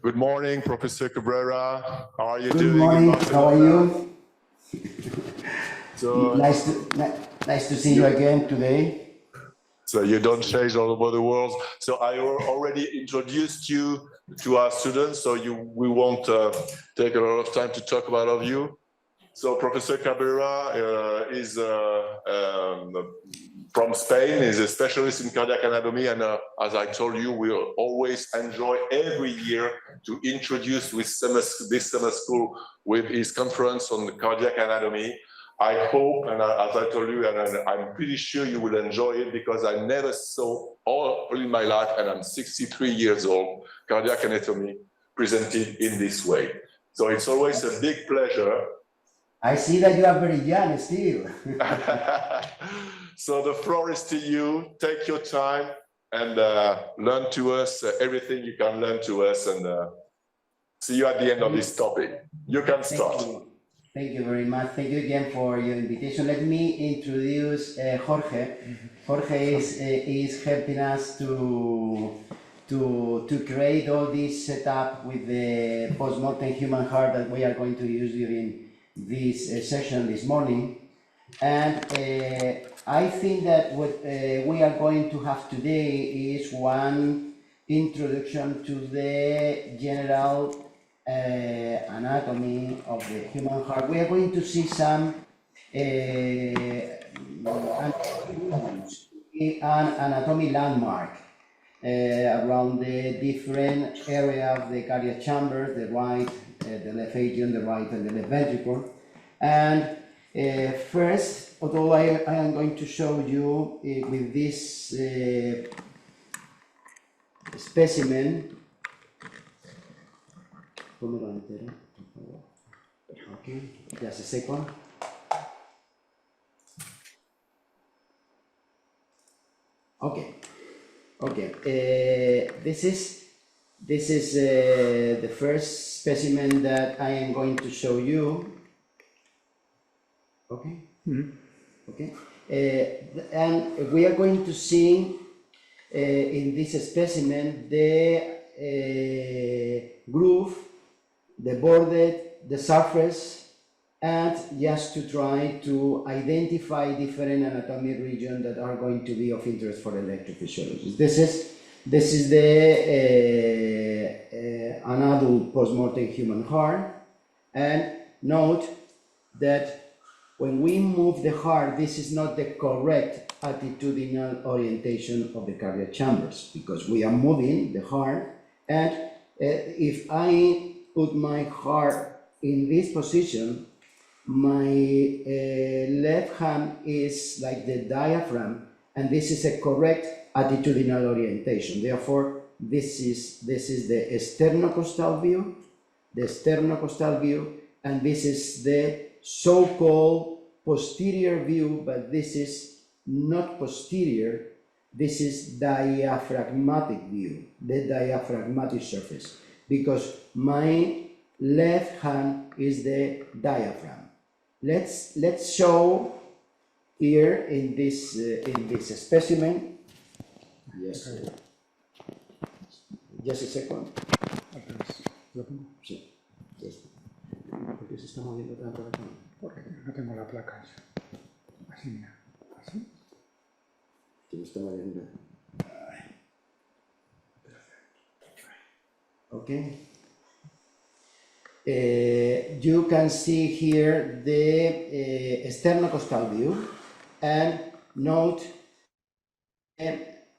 Good morning, Professor Cabrera. How are you doing? Good morning. How are you? So nice to see you again today. So you don't change all over the world. So I already introduced you to our students, so we won't take a lot of time to talk about all of you. So Professor Cabrera is from Spain, is a specialist in cardiac anatomy, and as I told you, we always enjoy every year to introduce this summer school with his conference on the cardiac anatomy. I hope, and as I told you, and I'm pretty sure you will enjoy it, because I never saw all in my life, and I'm 63 years old, cardiac anatomy presented in this way. So it's always a big pleasure. I see that you are very young still. So the floor is to you. Take your time and learn to us everything you can learn to us, and see you at the end of this topic. You can start. Thank you very much. Thank you again for your invitation. Let me introduce Jorge. Jorge is helping us to create all this setup with the post-mortem human heart that we are going to use during this session this morning. And I think that what we are going to have today is one introduction to the general anatomy of the human heart. We are going to see some anatomy landmark around the different area of the cardiac chambers, the right, the left atrium, the right and the left ventricle. And first, although I am going to show you with this specimen. Okay, just a second. Okay. This is the first specimen that I am going to show you. Okay. Okay. And we are going to see in this specimen the groove, the border, the surface, and just to try to identify different anatomic regions that are going to be of interest for electrophysiologists. This is an adult post-mortem human heart, and note that when we move the heart, this is not the correct attitudinal orientation of the cardiac chambers, because we are moving the heart, and if I put my heart in this position, my left hand is like the diaphragm, and this is a correct attitudinal orientation. Therefore, this is the sternocostal view, and this is the so-called posterior view, but this is not posterior, this is diaphragmatic view, the diaphragmatic surface, because my left hand is the diaphragm. Let's show here in this specimen. Yes. Just a second. Sí. ¿Por qué se está moviendo tanto la cámara? Porque no tengo la placa esa. Así, mira. Así. Se me está moviendo. Okay. You can see here the sternocostal view, and note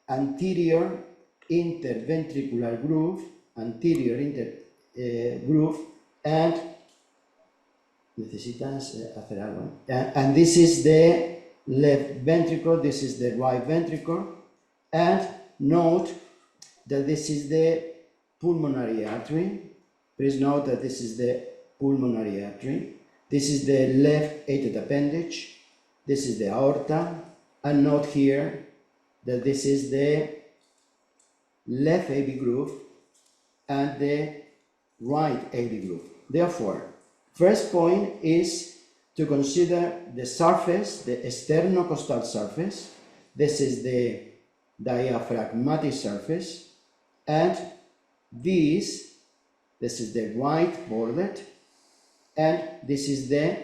anterior interventricular groove, and necesitas hacer algo. And this is the left ventricle, this is the right ventricle, and note that this is the pulmonary artery. Please note that this is the pulmonary artery. This is the left atrial appendage. This is the aorta. And note here that this is the left AV groove and the right AV groove. Therefore, first point is to consider the surface, the sternocostal surface. This is the diaphragmatic surface, and this This is the right bordered, and this is the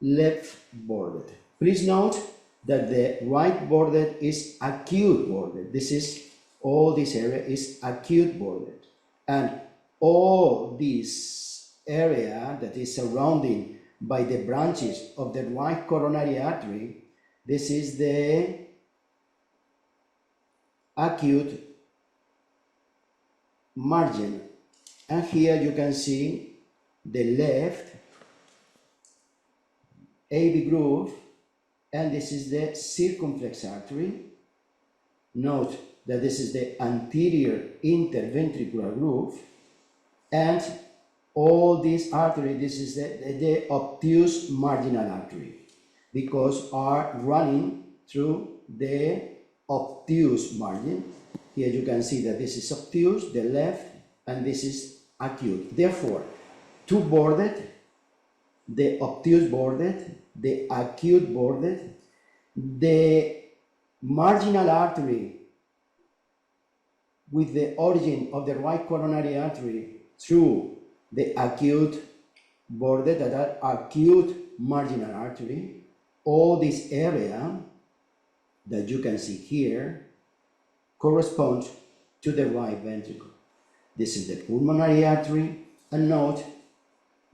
left bordered. Please note that the right bordered is acute bordered. This is, all this area is acute bordered. And all this area that is surrounding by the branches of the right coronary artery, this is the acute margin. And here you can see the left AV groove, and this is the circumflex artery. Note that this is the anterior interventricular groove, and all this artery, this is the obtuse marginal artery, because are running through the obtuse margin. Here you can see that this is obtuse, the left, and this is acute. Therefore, two bordered, the obtuse bordered, the acute bordered, the marginal artery with the origin of the right coronary artery through the acute bordered, that are acute marginal artery. All this area that you can see here corresponds to the right ventricle. This is the pulmonary artery, and note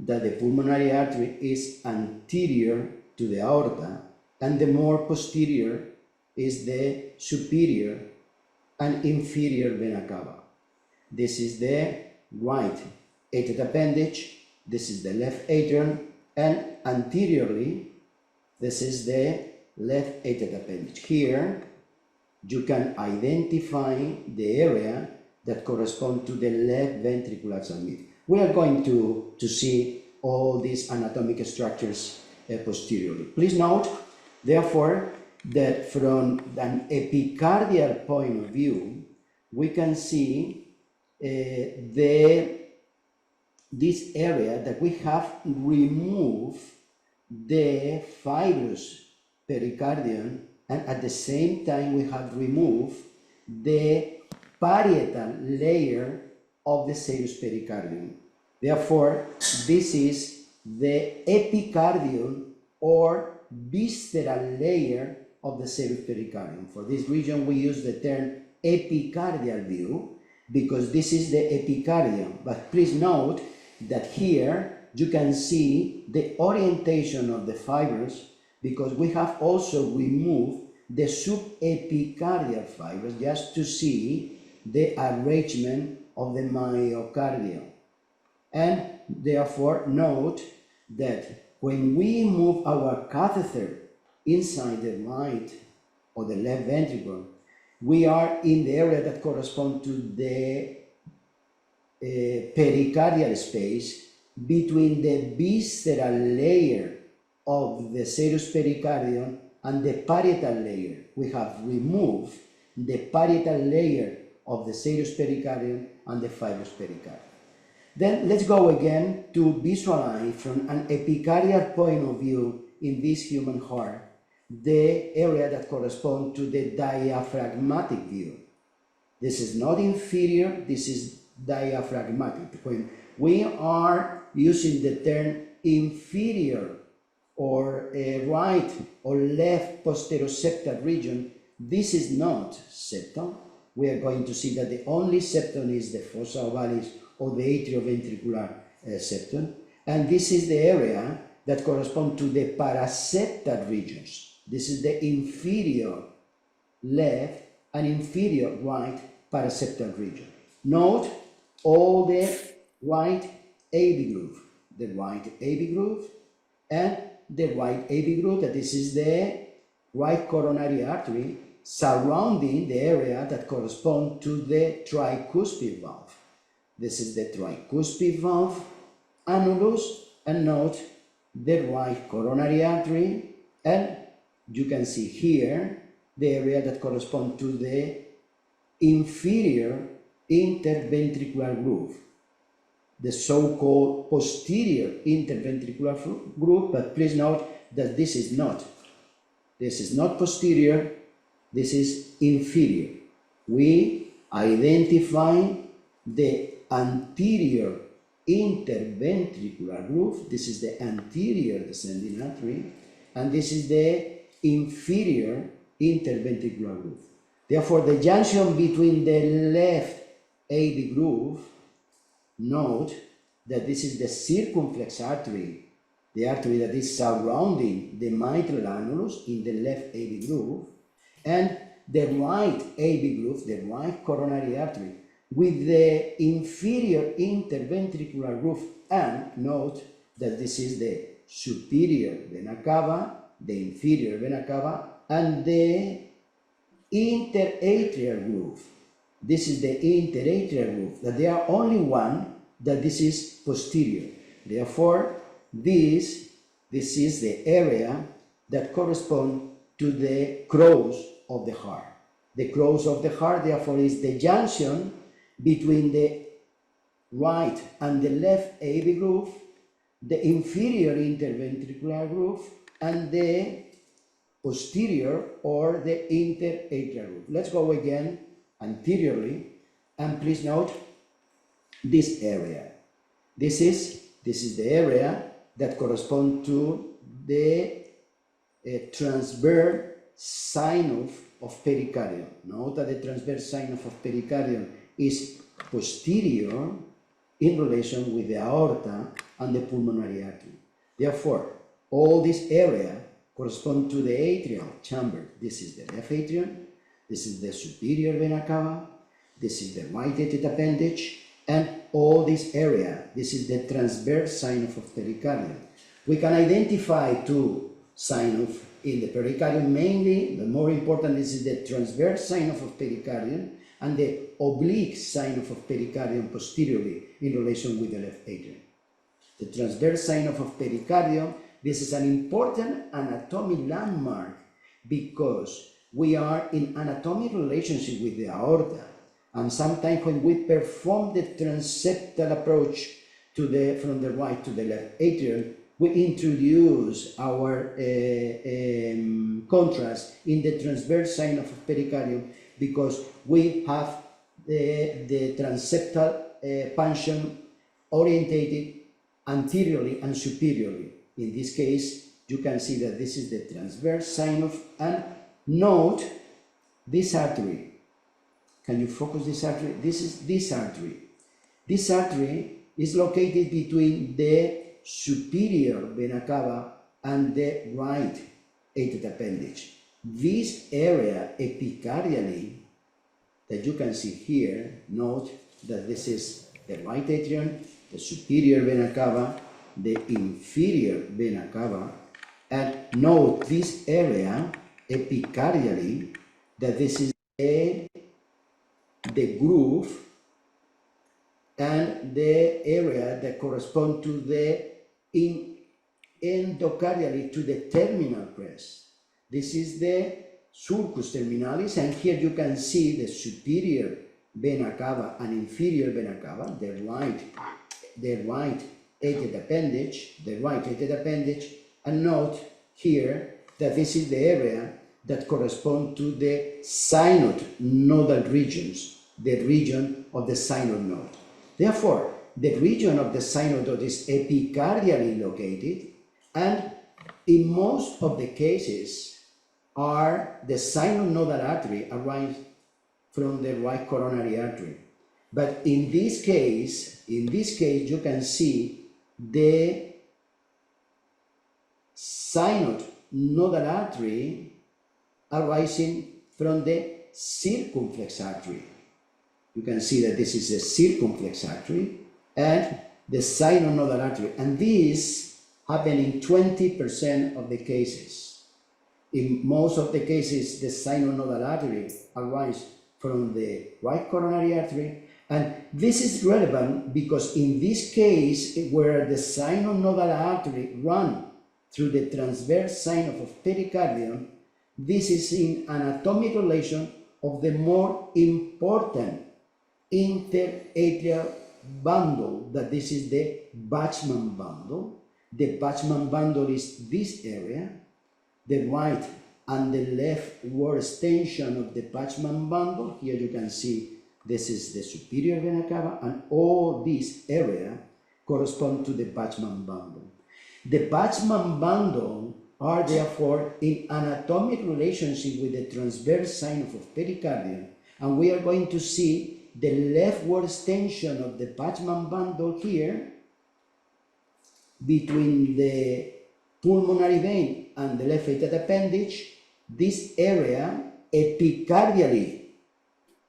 that the pulmonary artery is anterior to the aorta, and the more posterior is the superior and inferior vena cava. This is the right atrial appendage, this is the left atrium, and anteriorly, this is the left atrial appendage. Here, you can identify the area that corresponds to the left ventricular submit. We are going to see all these anatomic structures posteriorly. Please note, therefore, that from an epicardial point of view, we can see this area that we have removed the fibrous pericardium, and at the same time we have removed the parietal layer of the serous pericardium. Therefore, this is the epicardium or visceral layer of the serous pericardium. For this region, we use the term epicardial view because this is the epicardium. But please note that here you can see the orientation of the fibers, because we have also removed the subepicardial fibers just to see the arrangement of the myocardium. And therefore note that when we move our catheter inside the right or the left ventricle, we are in the area that corresponds to the pericardial space between the visceral layer of the serous pericardium and the parietal layer. We have removed the parietal layer of the serous pericardium and the fibrous pericardium. Then let's go again to visualize from an epicardial point of view in this human heart the area that corresponds to the diaphragmatic view. This is not inferior, this is diaphragmatic. When we are using the term inferior or right or left posteroseptal region, this is not septum. We are going to see that the only septum is the fossa ovalis or the atrioventricular septum, and this is the area that corresponds to the paraseptal regions. This is the inferior left and inferior right paraseptal region. Note all the right AV groove, the right AV groove, and the right AV groove, that this is the right coronary artery surrounding the area that corresponds to the tricuspid valve. This is the tricuspid valve annulus, and note the right coronary artery, and you can see here the area that corresponds to the inferior interventricular groove, the so-called posterior interventricular groove, but please note that this is not posterior, this is inferior. We identify the anterior interventricular groove. This is the anterior descending artery, and this is the inferior interventricular groove. Therefore, the junction between the left AV groove, note that this is the circumflex artery, the artery that is surrounding the mitral annulus in the left AV groove, and the right AV groove, the right coronary artery, with the inferior interventricular groove, and note that this is the superior vena cava, the inferior vena cava, and the interatrial groove. This is the interatrial groove, that there are only one, that this is posterior. Therefore, this is the area that corresponds to the cross of the heart. The cross of the heart, therefore, is the junction between the right and the left AV groove, the inferior interventricular groove, and the posterior or the interatrial groove. Let's go again anteriorly, and please note this area. This is the area that corresponds to the transverse sign of pericardium. Note that the transverse sign of pericardium is posterior in relation with the aorta and the pulmonary artery. Therefore, all this area corresponds to the atrial chamber. This is the left atrium, this is the superior vena cava, this is the right atrial appendage, and all this area, this is the transverse sign of pericardium. We can identify two signs in the pericardium, mainly, the more important, this is the transverse sign of pericardium and the oblique sign of pericardium posteriorly in relation with the left atrium. The transverse sign of pericardium, this is an important anatomic landmark because we are in anatomic relationship with the aorta, and sometimes when we perform the transeptal approach from the right to the left atrium, we introduce our contrast in the transverse sign of pericardium because we have the transeptal punction orientated anteriorly and superiorly. In this case, you can see that this is the transverse sign and note this artery. Can you focus this artery? This is this artery. This artery is located between the superior vena cava and the right atrial appendage. This area epicardially that you can see here, note that this is the right atrium, the superior vena cava, the inferior vena cava, and note this area epicardially that this is the groove and the area that correspond to the endocardially to the terminal crest. This is the sulcus terminalis, and here you can see the superior vena cava and inferior vena cava, the right atrial appendage, and note here that this is the area that corresponds to the synod nodal regions, the region of the synod node. Therefore, the region of the synod node is epicardially located, and in most of the cases are the synod nodal artery arrives from the right coronary artery. But in this case, you can see the synod nodal artery arising from the circumflex artery. You can see that this is the circumflex artery and the synod nodal artery, and this happen in 20% of the cases. In most of the cases, the synod nodal artery arises from the right coronary artery, and this is relevant because in this case, where the synod nodal artery runs through the transverse sign of pericardium, this is in anatomic relation of the more important interatrial bundle, that this is the Bachmann bundle. The Bachmann bundle is this area, the right and the left wall extension of the Bachmann bundle. Here you can see this is the superior vena cava, and all this area correspond to the Bachmann bundle. The Bachmann bundle are therefore in anatomic relationship with the transverse sign of pericardium, and we are going to see the leftward extension of the Bachmann bundle here between the pulmonary vein and the left atrial appendage. This area epicardially,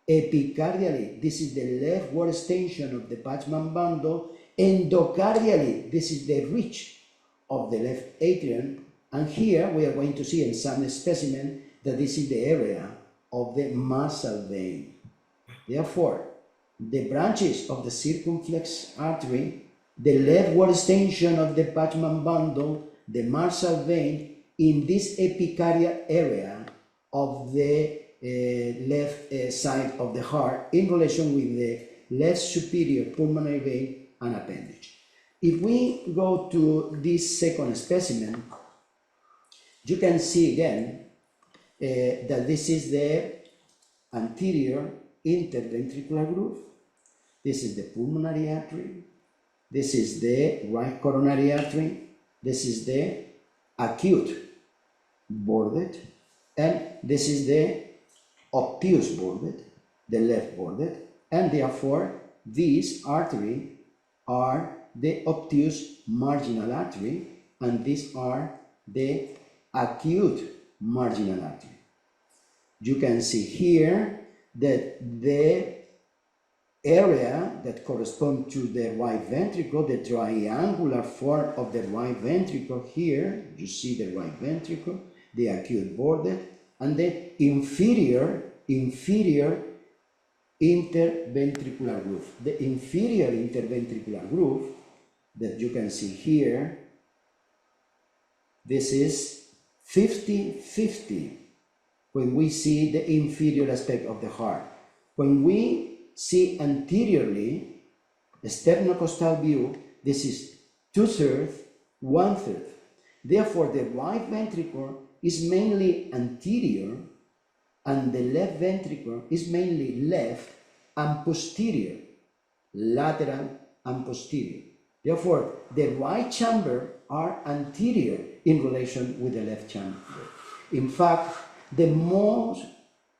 this is the leftward extension of the Bachmann bundle. Endocardially, this is the ridge of the left atrium, and here we are going to see in some specimen that this is the area of the Marshall vein. Therefore, the branches of the circumflex artery, the leftward extension of the Bachmann bundle, the Marshall vein, in this epicardial area of the left side of the heart in relation with the left superior pulmonary vein and appendage. If we go to this second specimen, you can see again that this is the anterior interventricular groove. This is the pulmonary artery. This is the right coronary artery. This is the acute bordet, and this is the obtuse bordet, the left bordet, and therefore these arteries are the obtuse marginal artery, and these are the acute marginal artery. You can see here that the area that corresponds to the right ventricle, the triangular form of the right ventricle here, you see the right ventricle, the acute border, and the inferior interventricular groove. The inferior interventricular groove that you can see here, this is 50-50 when we see the inferior aspect of the heart. When we see anteriorly, a sternocostal view, this is 2/3, 1/3. Therefore, the right ventricle is mainly anterior, and the left ventricle is mainly left and posterior, lateral and posterior. Therefore, the right chamber are anterior in relation with the left chamber. In fact, the most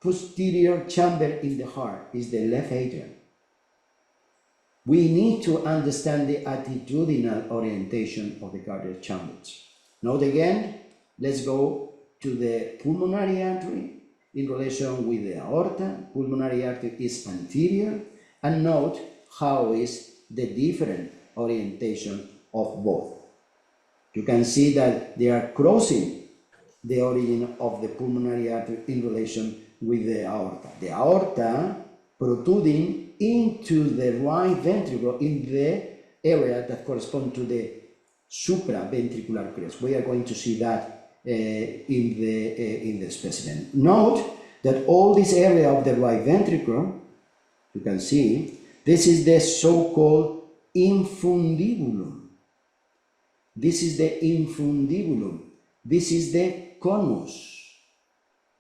posterior chamber in the heart is the left atrium. We need to understand the attitudinal orientation of the cardiac chambers. Note again, let's go to the pulmonary artery in relation with the aorta. Pulmonary artery is anterior, and note how is the different orientation of both. You can see that they are crossing the origin of the pulmonary artery in relation with the aorta. The aorta protruding into the right ventricle in the area that corresponds to the supraventricular crest. We are going to see that in the specimen. Note that all this area of the right ventricle, you can see, this is the so-called infundibulum. This is the infundibulum. This is the conus.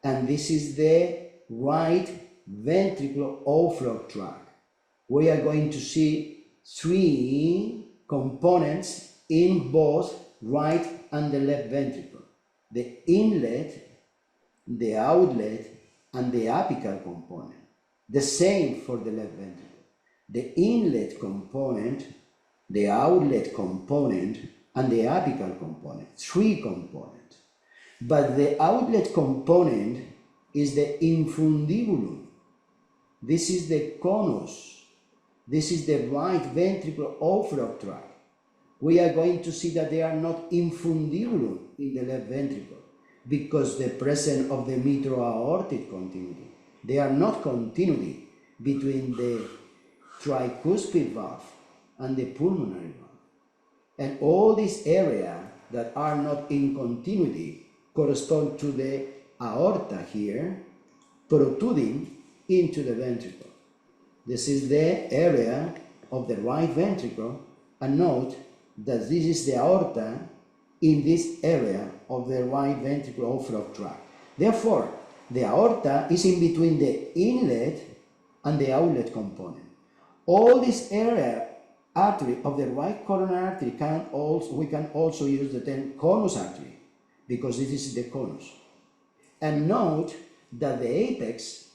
And this is the right ventricular outflow tract. We are going to see three components in both right and the left ventricle: the inlet, the outlet, and the apical component. The same for the left ventricle. The inlet component, the outlet component, and the apical component. Three components. But the outlet component is the infundibulum. This is the conus. This is the right ventricular outflow tract. We are going to see that they are not infundibulum in the left ventricle because the presence of the mitral-aortic continuity. They are not continuity between the tricuspid valve and the pulmonary valve. And all these areas that are not in continuity correspond to the aorta here, protruding into the ventricle. This is the area of the right ventricle, and note that this is the aorta in this area of the right ventricular outflow tract. Therefore, the aorta is in between the inlet and the outlet component. All this area artery of the right coronary artery we can also use the term conus artery, because this is the conus. And note that the apex,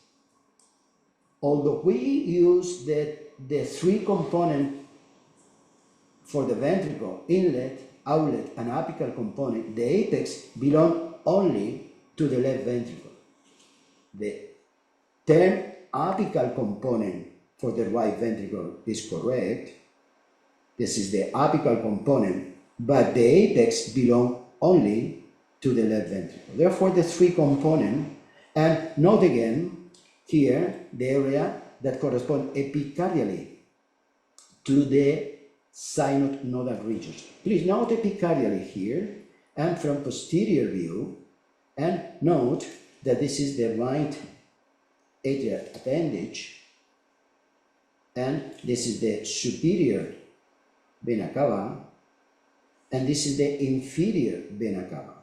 although we use the three component for the ventricle, inlet, outlet, and apical component, the apex belong only to the left ventricle. The term apical component for the right ventricle is correct. This is the apical component, but the apex belong only to the left ventricle. Therefore, the three component, and note again here the area that corresponds epicardially to the synod-nodal regions. Please note epicardially here and from posterior view, and note that this is the right atrial appendage, and this is the superior vena cava, and this is the inferior vena cava.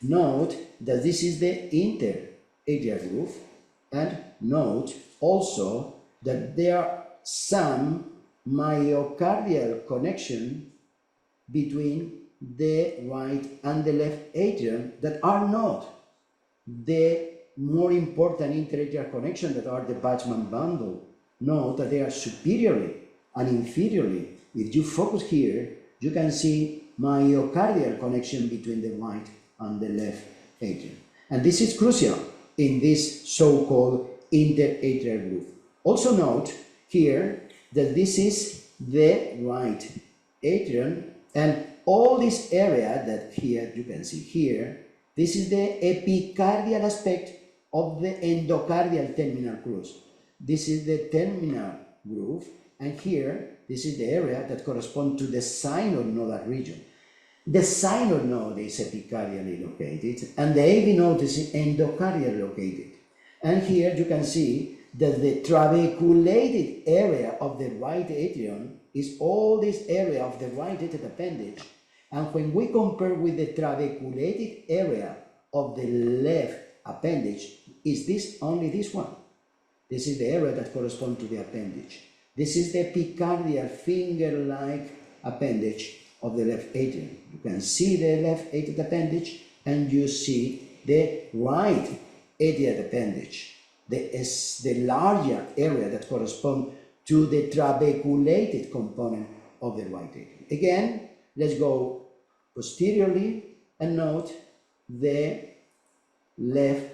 Note that this is the interatrial groove, and note also that there are some myocardial connection between the right and the left atrium that are not the more important interatrial connection that are the Bachmann bundle. Note that they are superiorly and inferiorly. If you focus here, you can see myocardial connection between the right and the left atrium. And this is crucial in this so-called interatrial groove. Also note here that this is the right atrium, and all this area that here you can see here, this is the epicardial aspect of the endocardial terminal grooves. This is the terminal groove, and here this is the area that corresponds to the synod-nodal region. The synod node is epicardially located, and the AV node is endocardially located. And here you can see that the trabeculated area of the right atrium is all this area of the right atrial appendage. And when we compare with the trabeculated area of the left appendage, is this only this one? This is the area that corresponds to the appendage. This is the epicardial finger-like appendage of the left atrium. You can see the left atrial appendage, and you see the right atrial appendage, the larger area that corresponds to the trabeculated component of the right atrium. Again, let's go posteriorly and note the left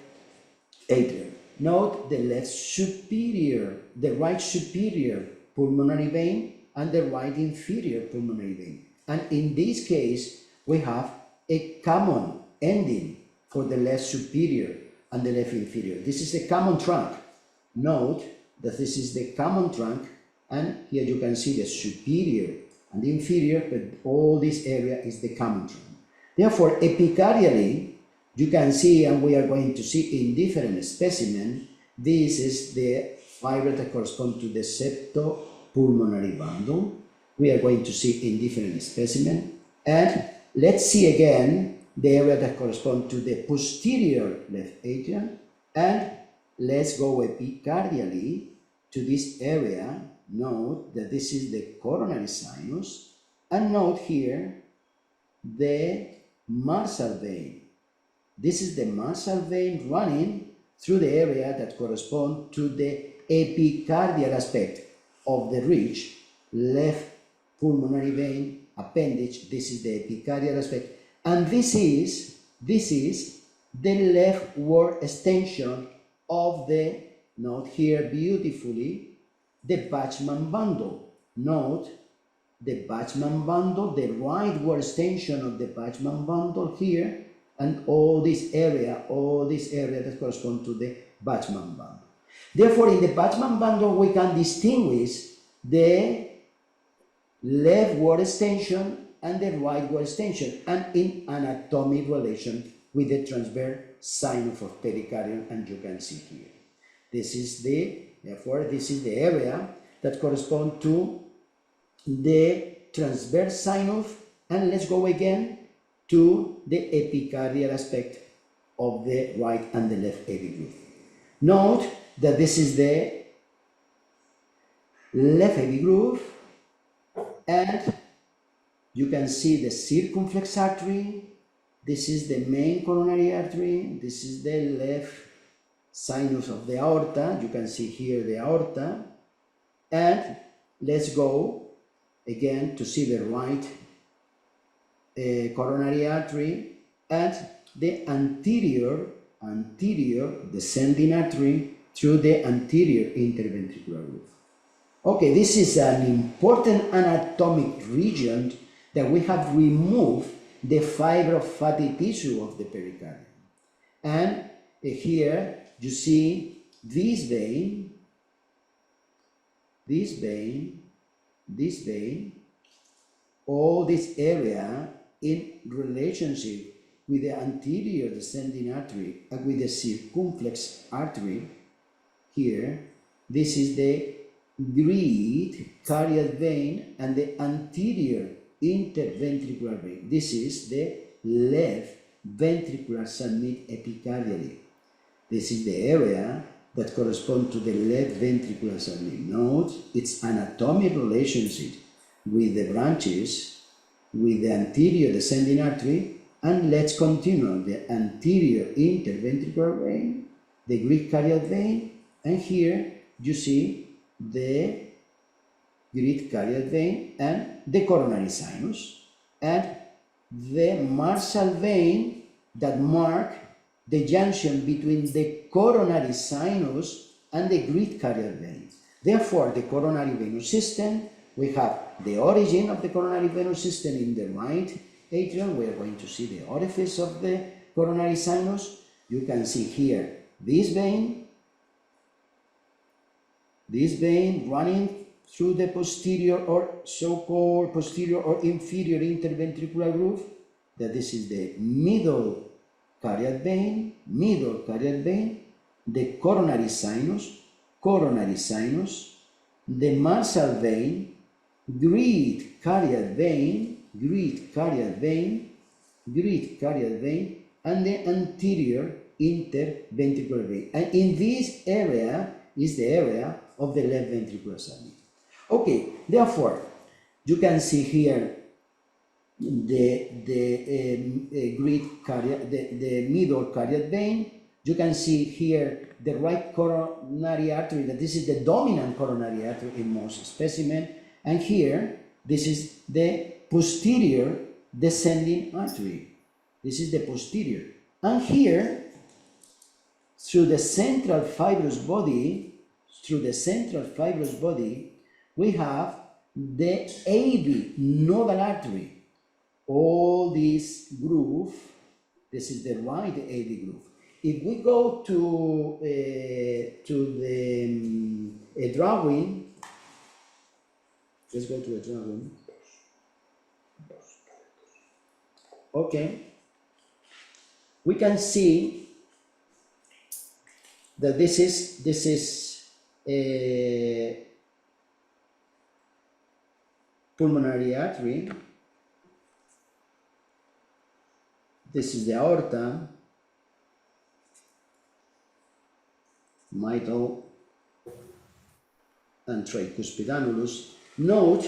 atrium. Note the left superior, the right superior pulmonary vein and the right inferior pulmonary vein. And in this case, we have a common ending for the left superior and the left inferior. This is the common trunk. Note that this is the common trunk, and here you can see the superior and the inferior, but all this area is the common trunk. Therefore, epicardially, you can see, and we are going to see in different specimens, this is the fiber that corresponds to the septopulmonary bundle. We are going to see in different specimens. And let's see again the area that corresponds to the posterior left atrium, and let's go epicardially to this area. Note that this is the coronary sinus, and note here the Marshall vein. This is the Marshall vein running through the area that corresponds to the epicardial aspect of the ridge, left pulmonary vein, appendage. This is the epicardial aspect, and this is the leftward extension of the, note here beautifully, the Bachmann bundle. Note the Bachmann bundle, the rightward extension of the Bachmann bundle here, and all this area that corresponds to the Bachmann bundle. Therefore, in the Bachmann bundle, we can distinguish the leftward extension and the rightward extension, and in anatomic relation with the transverse sinus of pericardium, and you can see here. This is the area that corresponds to the transverse sinus, and let's go again to the epicardial aspect of the right and the left AV groove. Note that this is the left AV groove, And you can see the circumflex artery. This is the main coronary artery. This is the left sinus of the aorta. You can see here the aorta. And let's go again to see the right coronary artery and the anterior descending artery through the anterior interventricular groove. Okay, this is an important anatomic region that we have removed the fibrofatty tissue of the pericardium. And here you see this vein, all this area in relationship with the anterior descending artery and with the circumflex artery. Here, this is the great cardiac vein and the anterior interventricular vein. This is the left ventricular submit epicardially. This is the area that corresponds to the left ventricular submit. Note its anatomic relationship with the branches, with the anterior descending artery, and let's continue the anterior interventricular vein, the great cardiac vein, and here you see the great cardiac vein and the coronary sinus, and the Marshall vein that mark the junction between the coronary sinus and the great cardiac vein. Therefore, the coronary venous system, we have the origin of the coronary venous system in the right atrium. We are going to see the orifice of the coronary sinus. You can see here this vein running through the posterior or so-called posterior or inferior interventricular groove, that this is the middle cardiac vein, the coronary sinus, the Marshall vein, great cardiac vein, and the anterior interventricular vein. And in this area is the area of the left ventricular submit. Okay, therefore, you can see here the middle cardiac vein. You can see here the right coronary artery, that this is the dominant coronary artery in most specimens. And here, this is the posterior descending artery. This is the posterior. And here, through the central fibrous body, we have the AV nodal artery. All this groove, this is the right AV groove. If we go to the drawing, let's go to a drawing. Okay, we can see that this is a pulmonary artery. This is the aorta, mitral and tricuspid annulus. Note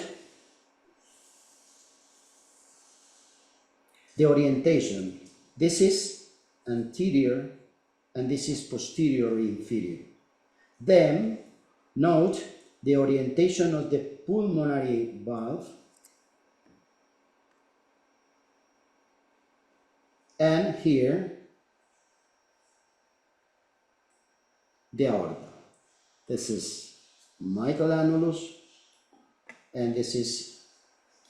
the orientation. This is anterior and this is posterior inferior. Then note the orientation of the pulmonary valve, and here the aorta. This is mitral annulus and this is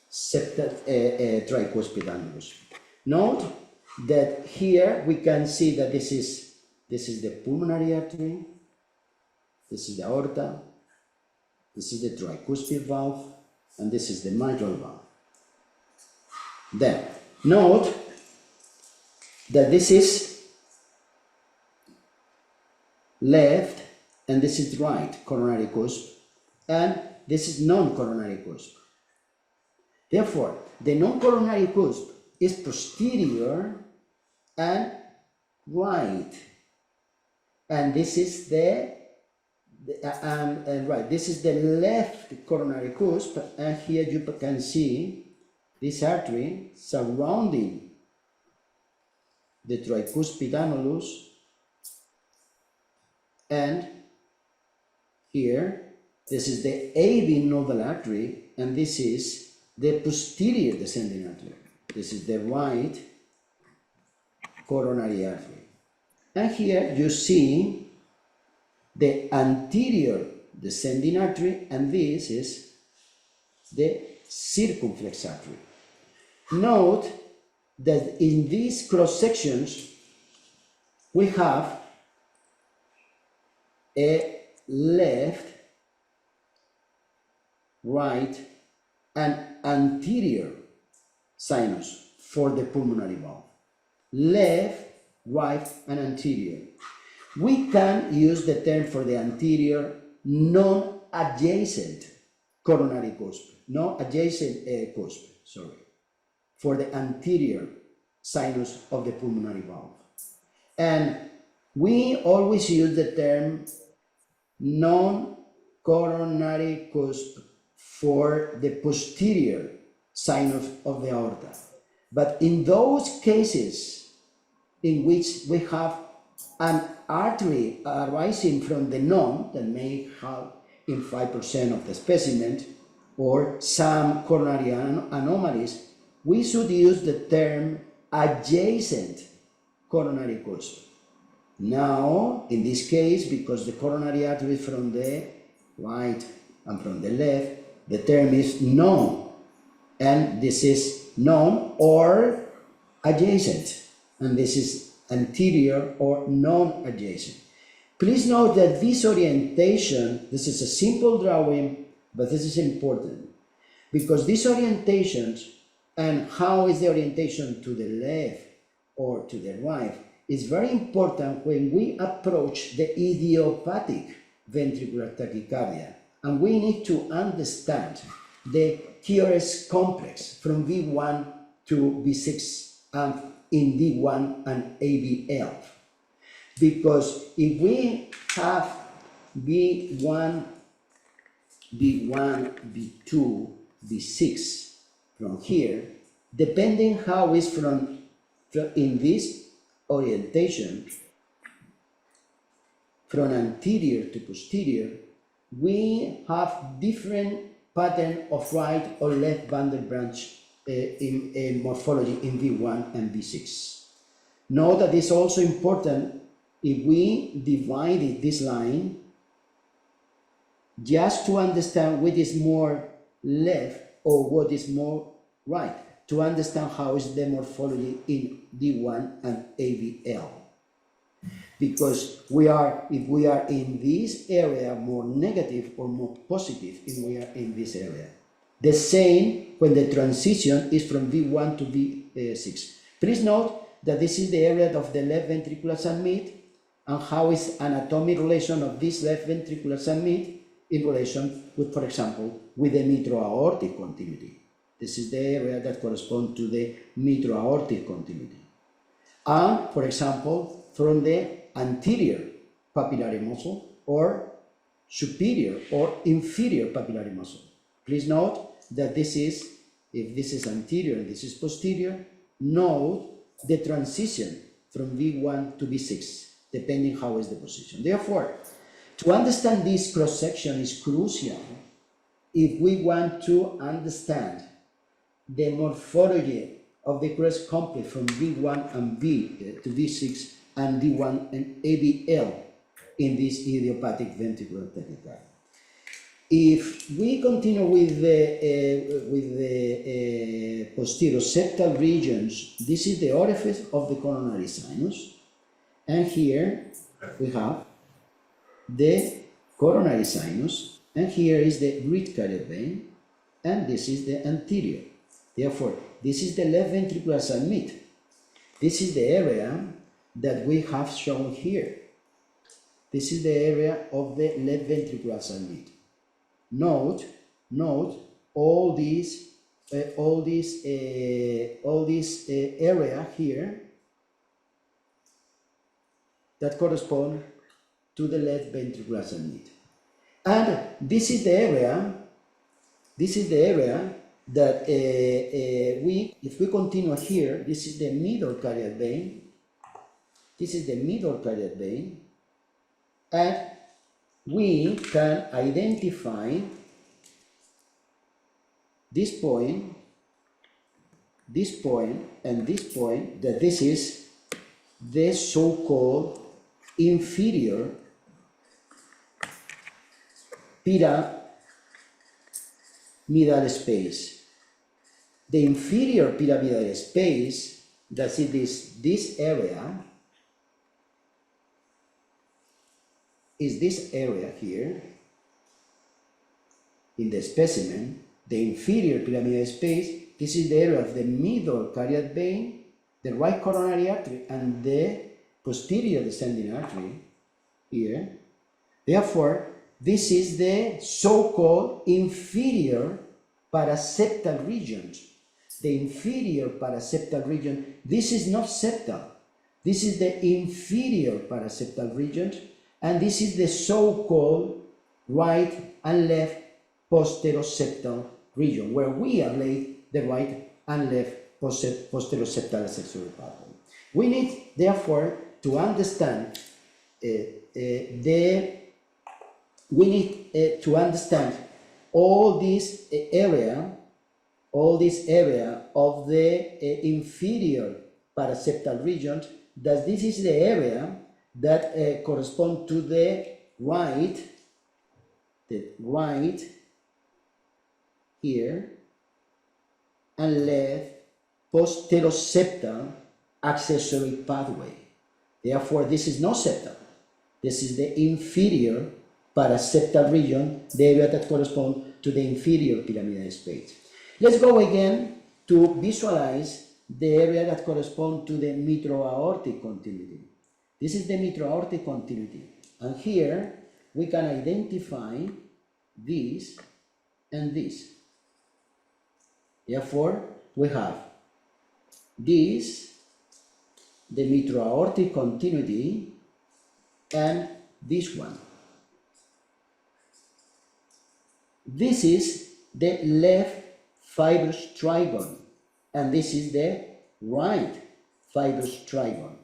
tricuspid annulus. Note that here we can see that this is the pulmonary artery, this is the aorta, this is the tricuspid valve, and this is the mitral valve. Then note that this is left and this is right coronary cusp, and this is non-coronary cusp. Therefore, the non-coronary cusp is posterior and right, and this is the And right, this is the left coronary cusp, and here you can see this artery surrounding the tricuspid annulus, and here this is the AV nodal artery, and this is the posterior descending artery. This is the right coronary artery. And here you see the anterior descending artery, and this is the circumflex artery. Note that in these cross sections we have a left, right, and anterior sinus for the pulmonary valve. Left, right, and anterior. We can use the term for the anterior non-adjacent coronary cusp, non-adjacent cusp, sorry, for the anterior sinus of the pulmonary valve. And we always use the term non-coronary cusp for the posterior sinus of the aorta. But in those cases in which we have an artery arising from the non that may have in 5% of the specimen, or some coronary anomalies, we should use the term adjacent coronary cusp. Now, in this case, because the coronary artery is from the right and from the left, the term is non, and this is non or adjacent, and this is anterior or non-adjacent. Please note that this orientation, this is a simple drawing, but this is important, because these orientations and how is the orientation to the left or to the right is very important when we approach the idiopathic ventricular tachycardia, and we need to understand the QRS complex from V1 to V6 and in V1 and AVL. Because if we have V1, V2, V6 from here, depending how it's from in this orientation, from anterior to posterior, we have different pattern of right or left bundle branch in morphology in V1 and V6. Note that it's also important if we divided this line just to understand what is more left or what is more right, to understand how is the morphology in D1 and AVL. Because if we are in this area more negative or more positive if we are in this area. The same when the transition is from V1 to V6. Please note that this is the area of the left ventricular submit, and how is anatomic relation of this left ventricular submit in relation with, for example, with the mitro-aortic continuity. This is the area that corresponds to the mitro-aortic continuity. And, for example, from the anterior papillary muscle or superior or inferior papillary muscle. Please note that this is, if this is anterior and this is posterior, note the transition from V1 to V6, depending how is the position. Therefore, to understand this cross-section is crucial if we want to understand the morphology of the QRS complex from V1 and V to V6 and D1 and AVL in this idiopathic ventricular tachycardia. If we continue with the posterior septal regions, this is the orifice of the coronary sinus, and here we have the coronary sinus, and here is the great cardiac vein, and this is the anterior. Therefore, this is the left ventricular submit. This is the area that we have shown here. This is the area of the left ventricular submit. Note all this area here that correspond to the left ventricular submit. And this is the area that if we continue here, this is the middle cardiac vein. This is the middle cardiac vein. And we can identify this point, and this point, that this is the so-called inferior pyramidal space. The inferior pyramidal space, that's it, this area, is this area here in the specimen, the inferior pyramidal space. This is the area of the middle cardiac vein, the right coronary artery, and the posterior descending artery here. Therefore, this is the so-called inferior paraseptal region. The inferior paraseptal region, this is not septal. This is the inferior paraseptal region, and this is the so-called right and left posteroseptal region, where we ablate the right and left posteroseptal accessory pathway. We need, therefore, to understand all this area of the inferior paraseptal region, that this is the area that correspond to the right here and left posteroseptal accessory pathway. Therefore, this is not septal. This is the inferior paraseptal region, the area that corresponds to the inferior pyramidal space. Let's go again to visualize the area that corresponds to the mitro-aortic continuity. This is the mitro-aortic continuity. And here we can identify this and this. Therefore, we have this, the mitro-aortic continuity, and this one. This is the left fibrous trigon, and this is the right fibrous trigon.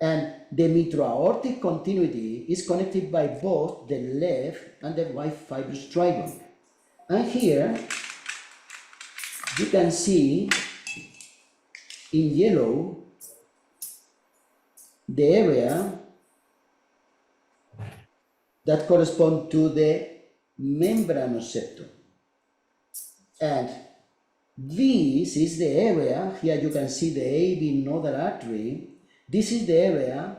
And the mitro-aortic continuity is connected by both the left and the right fibrous trigon. And here you can see in yellow the area that corresponds to the membranous septum. And this is the area, here you can see the AV nodal artery. This is the area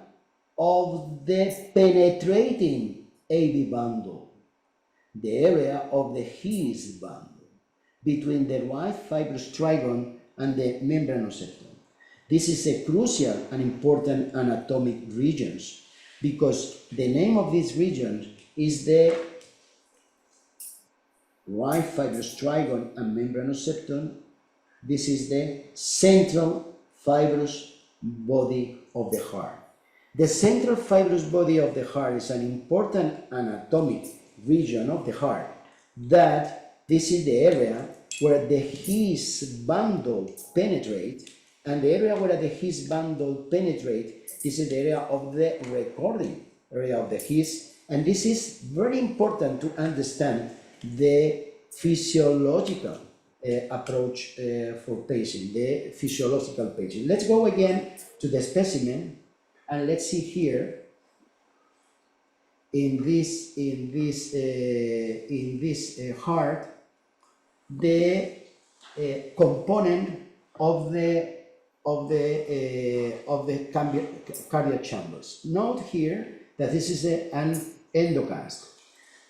of the penetrating AV bundle, the area of the His bundle, between the right fibrous trigon and the membranous septum. This is a crucial and important anatomic region, because the name of this region is the right fibrous trigon and membranous septum. This is the central fibrous body of the heart. The central fibrous body of the heart is an important anatomic region of the heart, that this is the area where the His bundle penetrates, and the area where the His bundle penetrates, this is the area of the recording area of the His, and this is very important to understand the physiological approach for patient, the physiological patient. Let's go again to the specimen, and let's see here in this heart the component of the cardiac chambers. Note here that this is an endocast.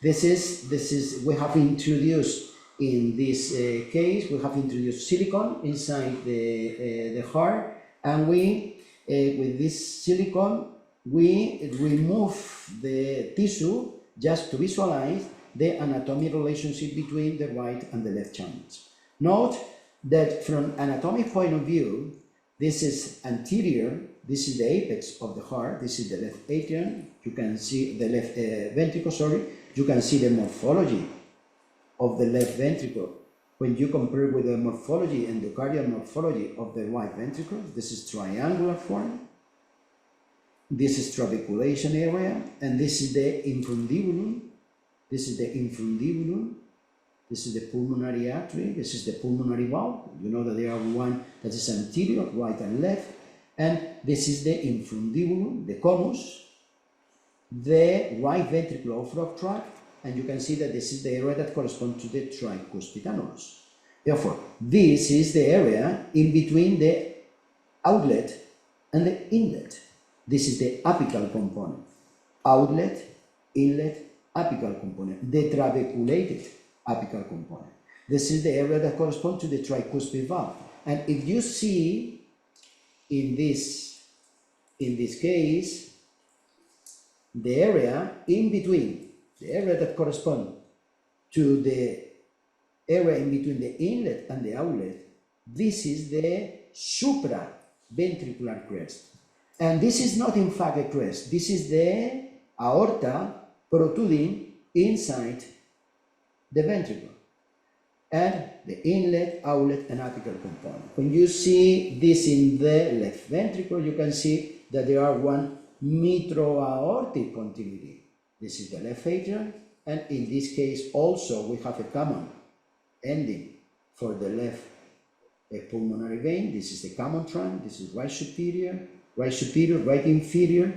This is we have introduced, in this case, we have introduced silicone inside the heart, and we with this silicone we remove the tissue just to visualize the anatomic relationship between the right and the left chambers. Note that from anatomic point of view, this is anterior, this is the apex of the heart, this is the left atrium, you can see the left ventricle, sorry, you can see the morphology of the left ventricle. When you compare with the morphology, endocardial morphology of the right ventricle, this is triangular form. This is trabeculation area, and this is the infundibulum. This is the infundibulum. This is the pulmonary artery. This is the pulmonary valve. You know that there are one that is anterior, right and left. And this is the infundibulum, the conus, the right ventricular outflow tract, and you can see that this is the area that corresponds to the tricuspid annulus. Therefore, this is the area in between the outlet and the inlet. This is the apical component. Outlet, inlet, apical component, the trabeculated apical component. This is the area that corresponds to the tricuspid valve. And if you see in this case, the area in between, the area that corresponds to the area in between the inlet and the outlet, this is the supraventricular crest. And this is not in fact a crest, this is the aorta protruding inside the ventricle, and the inlet, outlet, and apical component. When you see this in the left ventricle, you can see that there are one mitro-aortic continuity. This is the left atrium, and in this case also we have a common ending for the left pulmonary vein. This is the common trunk. This is right superior, right inferior,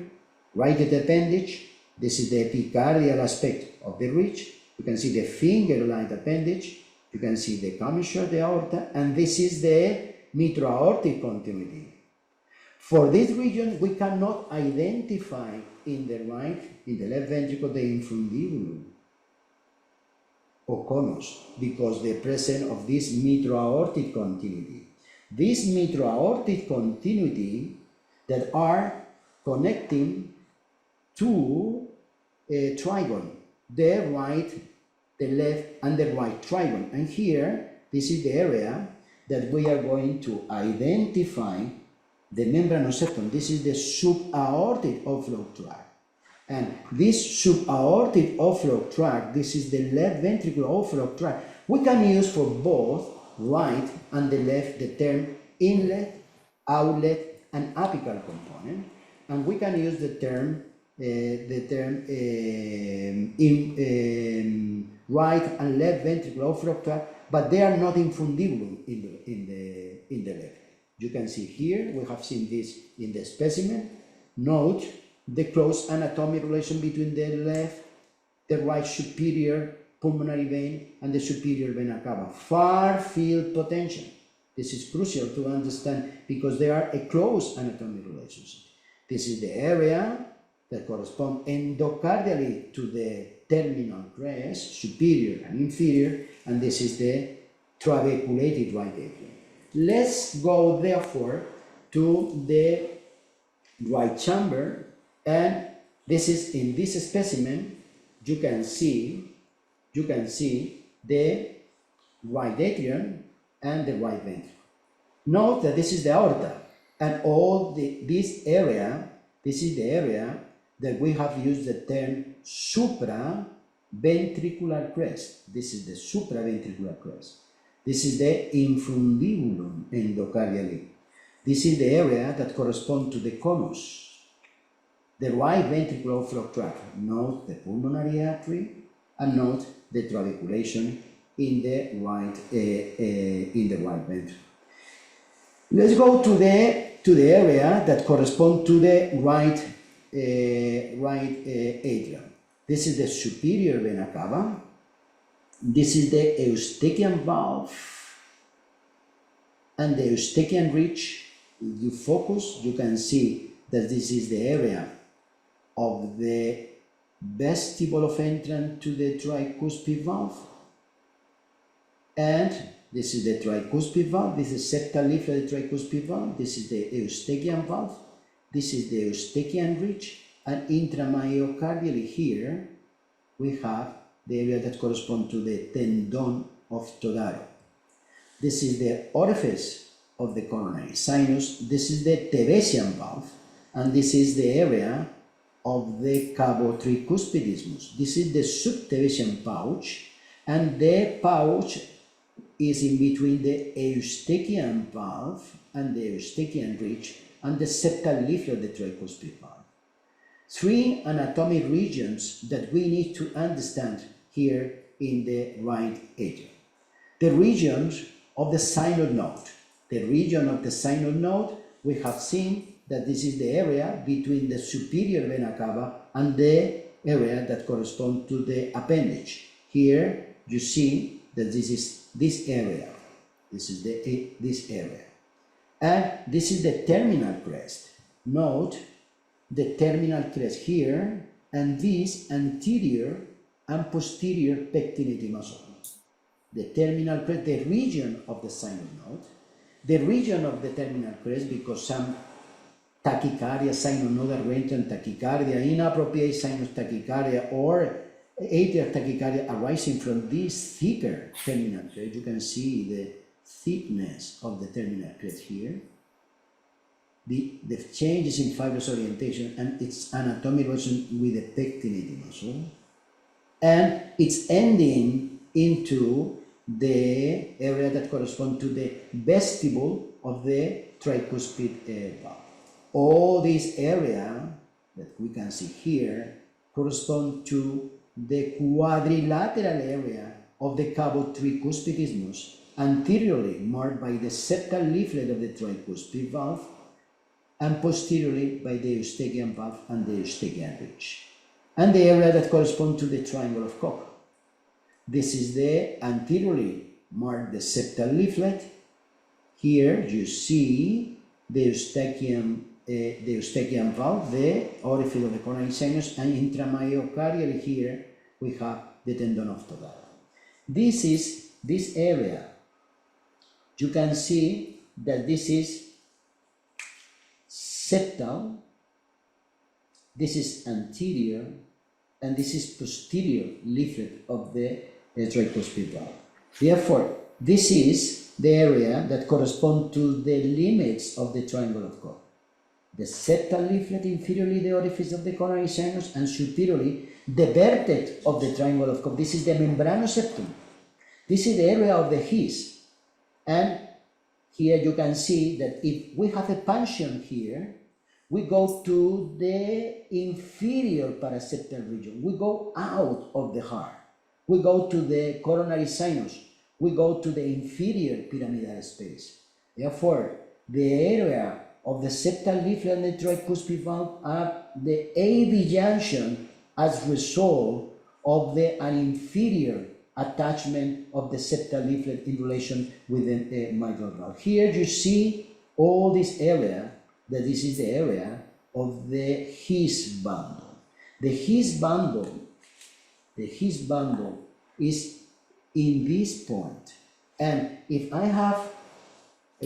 right appendage. This is the epicardial aspect of the ridge. You can see the finger-like appendage. You can see the commissure, the aorta, and this is the mitro-aortic continuity. For this region, we cannot identify in the left ventricle, the infundibulum or conus, because the presence of this mitro-aortic continuity. This mitro-aortic continuity that are connecting to a trigon, the right, the left, and the right trigon. And here, this is the area that we are going to identify the membranous septum. This is the subaortic outflow tract. And this subaortic outflow tract, this is the left ventricular outflow tract. We can use for both right and the left the term inlet, outlet, and apical component. And we can use the term right and left ventricular outflow tract, but they are not infundibulum in the left. You can see here, we have seen this in the specimen. Note the close anatomic relation between the left, the right superior pulmonary vein, and the superior vena cava. Far field potential. This is crucial to understand because they are a close anatomic relationship. This is the area that corresponds endocardially to the terminal crest, superior and inferior, and this is the trabeculated right atrium. Let's go therefore to the right chamber, and this is in this specimen. You can see the right atrium and the right ventricle. Note that this is the aorta, and this is the area that we have used the term supraventricular crest. This is the supraventricular crest. This is the infundibulum endocardially. This is the area that corresponds to the conus, the right ventricular outflow tract. Note the pulmonary artery, and note the trabeculation in the right ventricle. Let's go to the area that corresponds to the right atrium. This is the superior vena cava. This is the Eustachian valve and the Eustachian ridge. If you focus, you can see that this is the area of the vestibule of entrance to the tricuspid valve. And this is the tricuspid valve. This is septal leaf of the tricuspid valve. This is the Eustachian valve. This is the Eustachian ridge. And intramyocardially here, we have the area that corresponds to the tendon of Todaro. This is the orifice of the coronary sinus. This is the Tevesian valve, and this is the area of the cavo tricuspidismus. This is the subtevezian pouch, and the pouch is in between the Eustachian valve and the Eustachian ridge and the septal leaflet of the tricuspid valve. Three anatomic regions that we need to understand here in the right atrium. The regions of the synod node. The region of the synod node, we have seen that this is the area between the superior vena cava and the area that corresponds to the appendage. Here you see that this is this area. This is this area. And this is the terminal crest. Note the terminal crest here and this anterior and posterior pectinity muscle. The terminal crest, the region of the synod node, the region of the terminal crest, because some tachycardia, synonodal rental tachycardia, inappropriate sinus tachycardia, or atrial tachycardia arising from this thicker terminal crest. You can see the thickness of the terminal crest here. The changes in fibrous orientation and its anatomic relation with the pectinity muscle. And it's ending into the area that corresponds to the vestibule of the tricuspid valve. All this area that we can see here correspond to the quadrilateral area of the cavo tricuspidismus, anteriorly marked by the septal leaflet of the tricuspid valve, and posteriorly by the Eustachian valve and the Eustachian ridge, and the area that corresponds to the triangle of Koch. This is the anteriorly marked the septal leaflet. Here you see the Eustachian valve, the orifice of the coronary sinus, and intramyocardially here we have the tendon of Togawa. This is this area. You can see that this is septal, this is anterior, and this is posterior leaflet of the tricuspid valve. Therefore, this is the area that corresponds to the limits of the triangle of Koch. The septal leaflet, inferiorly the orifice of the coronary sinus, and superiorly the vertex of the triangle of Koch. This is the membranoseptum. This is the area of the His. And here you can see that if we have a punction here, we go to the inferior paraseptal region. We go out of the heart. We go to the coronary sinus. We go to the inferior pyramidal space. Therefore, the area of the septal leaflet and the tricuspid valve are the AV junction as result of an inferior attachment of the septal leaflet in relation with the mitral valve. Here you see all this area, that this is the area of the His bundle. The His bundle is in this point. And if I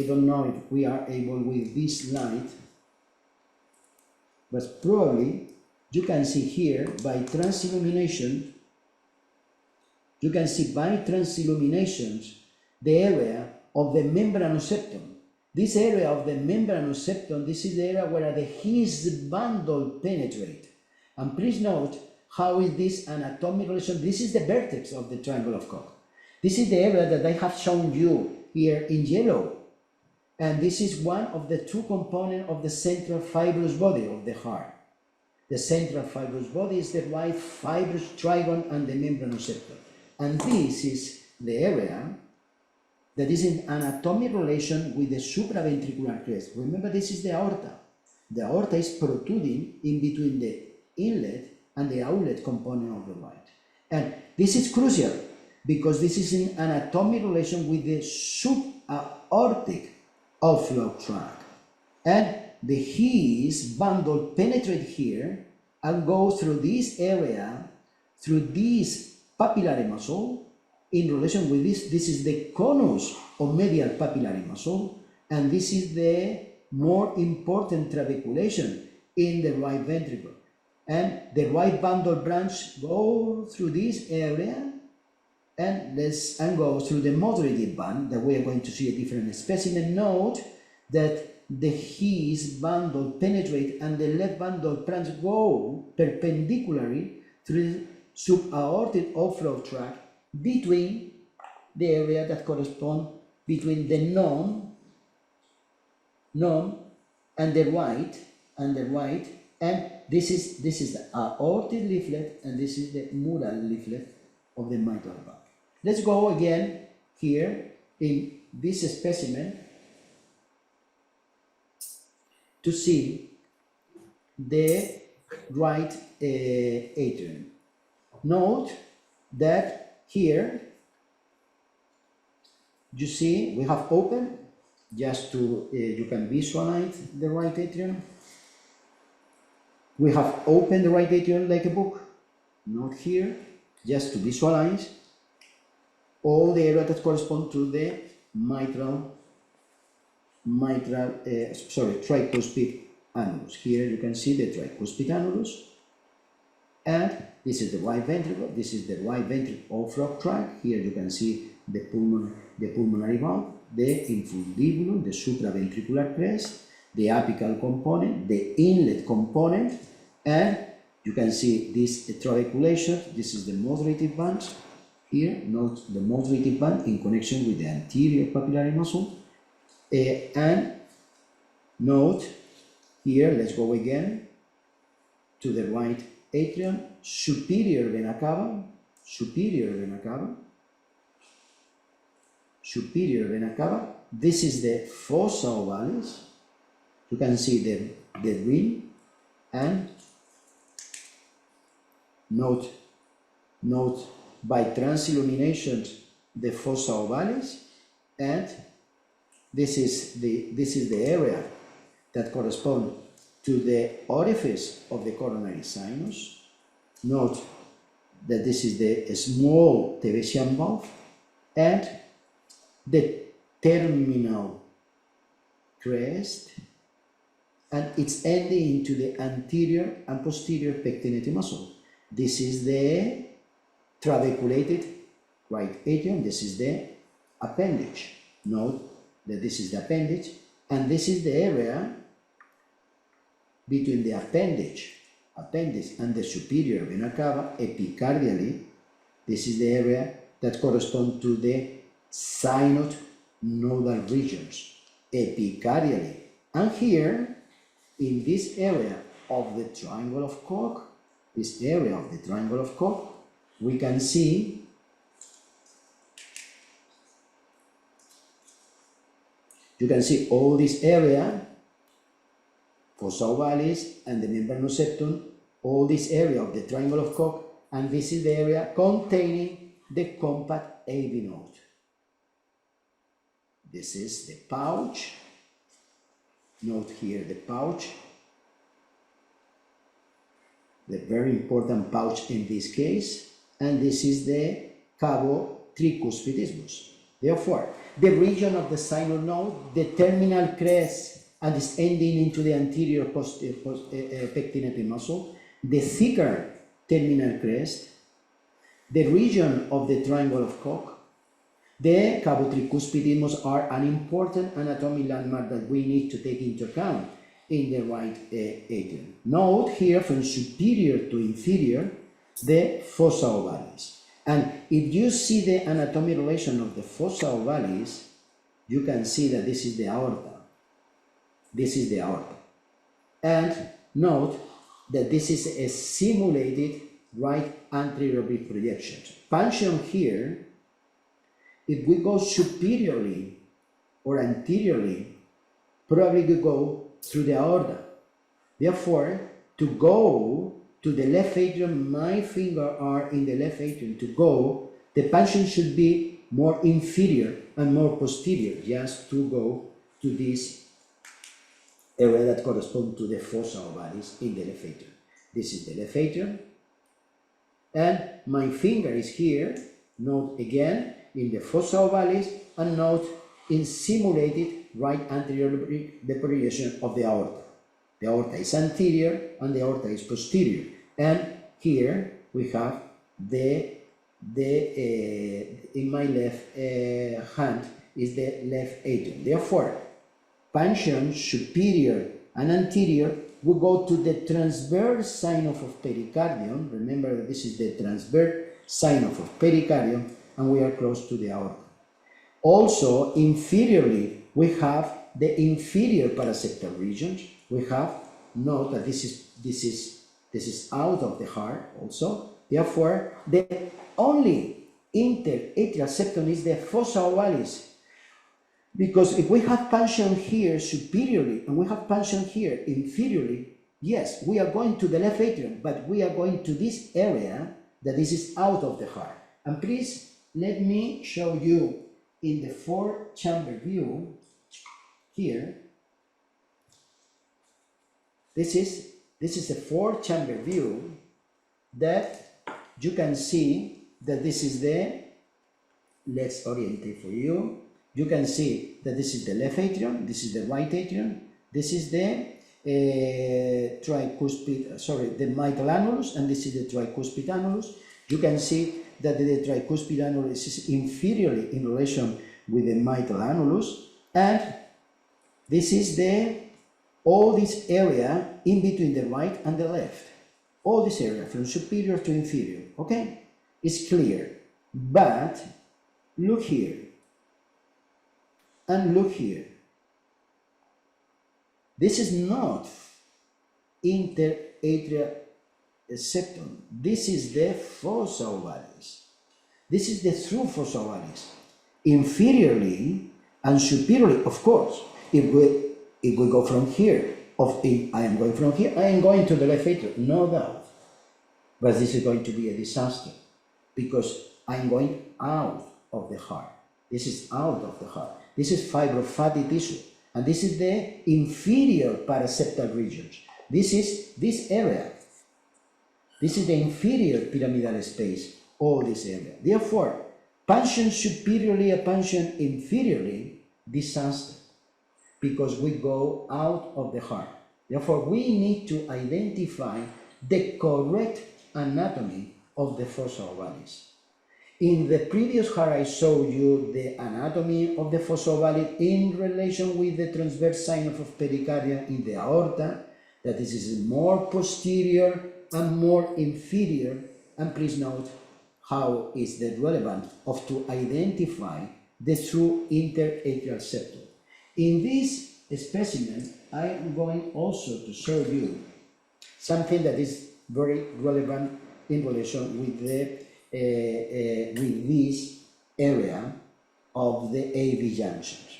don't know if we are able with this light, but probably you can see here by transillumination, you can see by transilluminations the area of the membranoseptum. This area of the membranoseptum, this is the area where the His bundle penetrate. And please note how is this anatomic relation. This is the vertex of the triangle of Koch. This is the area that I have shown you here in yellow. And this is one of the two components of the central fibrous body of the heart. The central fibrous body is the right fibrous trigon and the membranoseptum. And this is the area that is in anatomic relation with the supraventricular crest. Remember, this is the aorta. The aorta is protruding in between the inlet and the outlet component of the right. And this is crucial because this is in anatomic relation with the subaortic outflow tract. And the His bundle penetrates here and goes through this area, through this papillary muscle, in relation with this. This is the conus or medial papillary muscle, and this is the more important trabeculation in the right ventricle. And the right bundle branch goes through this area and goes through the moderative band that we are going to see a different specimen. Note that the His bundle penetrate and the left bundle branch go perpendicularly through the subaortic outflow tract between the area that corresponds between the non and the right, and this is the aortic leaflet, and this is the mural leaflet of the mitral valve. Let's go again here in this specimen to see the right atrium. Note that here you see we have open, just to you can visualize the right atrium. We have opened the right atrium like a book. Not here, just to visualize all the area that correspond to the tricuspid annulus. Here you can see the tricuspid annulus, and this is the right ventricle. This is the right ventricle outflow tract. Here you can see the pulmonary valve, the infundibulum, the supraventricular crest, the apical component, the inlet component, and you can see this trabeculation. This is the moderative band. Here, note the moderative band in connection with the anterior papillary muscle. And note here, let's go again to the right atrium, superior vena cava, This is the fossa ovalis. You can see the ring, and note by transillumination the fossa ovalis, and this is the area that corresponds to the orifice of the coronary sinus. Note that this is the small Tevesian valve, and the terminal crest, and it's ending into the anterior and posterior pectinate muscle. This is the trabeculated right atrium. This is the appendage. Note that this is the appendage, and this is the area between the appendage and the superior vena cava epicardially. This is the area that corresponds to the synod nodal regions epicardially. And here, in this area of the triangle of Koch, we can see all this area, fossa ovalis and the membranous septum, all this area of the triangle of Koch, and this is the area containing the compact AV node. This is the pouch. Note here the pouch, the very important pouch in this case, and this is the cavo tricuspidismus. Therefore, the region of the sinus node, the terminal crest, and is ending into the anterior pectinate muscle, the thicker terminal crest, the region of the triangle of Koch, the cavo tricuspidismus are an important anatomic landmark that we need to take into account in the right atrium. Note here from superior to inferior the fossa ovalis. And if you see the anatomic relation of the fossa ovalis, you can see that this is the aorta. And note that this is a simulated right anterior rib projection. Punction here, if we go superiorly or anteriorly, probably we go through the aorta. Therefore, to go to the left atrium, my finger are in the left atrium. To go, the punction should be more inferior and more posterior, just to go to this area that corresponds to the fossa ovalis in the left atrium. This is the left atrium, and my finger is here. Note again in the fossa ovalis, and note in simulated right anterior deprivation of the aorta. The aorta is anterior and the aorta is posterior. And here we have in my left hand is the left atrium. Therefore, puncheon superior and anterior, we go to the transverse sign of pericardium. Remember that this is the transverse sign of pericardium, and we are close to the aorta. Also, inferiorly, we have the inferior paraseptal regions. We have, note that this is out of the heart also. Therefore, the only interatrial septum is the fossa ovalis. Because if we have puncheon here superiorly and we have puncheon here inferiorly, yes, we are going to the left atrium, but we are going to this area that this is out of the heart. And please let me show you in the 4-chamber view here. This is a 4-chamber view that you can see that this is the, let's orientate for you. You can see that this is the left atrium, this is the right atrium, this is the the mitral annulus, and this is the tricuspid annulus. You can see that the tricuspid annulus is inferiorly in relation with the mitral annulus, and this is all this area in between the right and the left. All this area from superior to inferior, okay? It's clear. But look here. And look here. This is not interatrial septum. This is the fossa ovalis. This is the through fossa ovalis. Inferiorly and superiorly, of course. If we go from here, I am going from here, I am going to the left atrium, no doubt. But this is going to be a disaster because I am going out of the heart. This is out of the heart. This is fibrofatty tissue, and this is the inferior paraseptal regions. This is this area. This is the inferior pyramidal space, all this area. Therefore, puncheon superiorly and puncheon inferiorly, disaster, because we go out of the heart. Therefore, we need to identify the correct anatomy of the fossa ovalis. In the previous heart, I showed you the anatomy of the fossa ovalis in relation with the transverse sign of pericardium in the aorta, that this is more posterior and more inferior. And please note how is that relevant of to identify the true interatrial septum. In this specimen, I am going also to show you something that is very relevant in relation with the with this area of the AV junctions.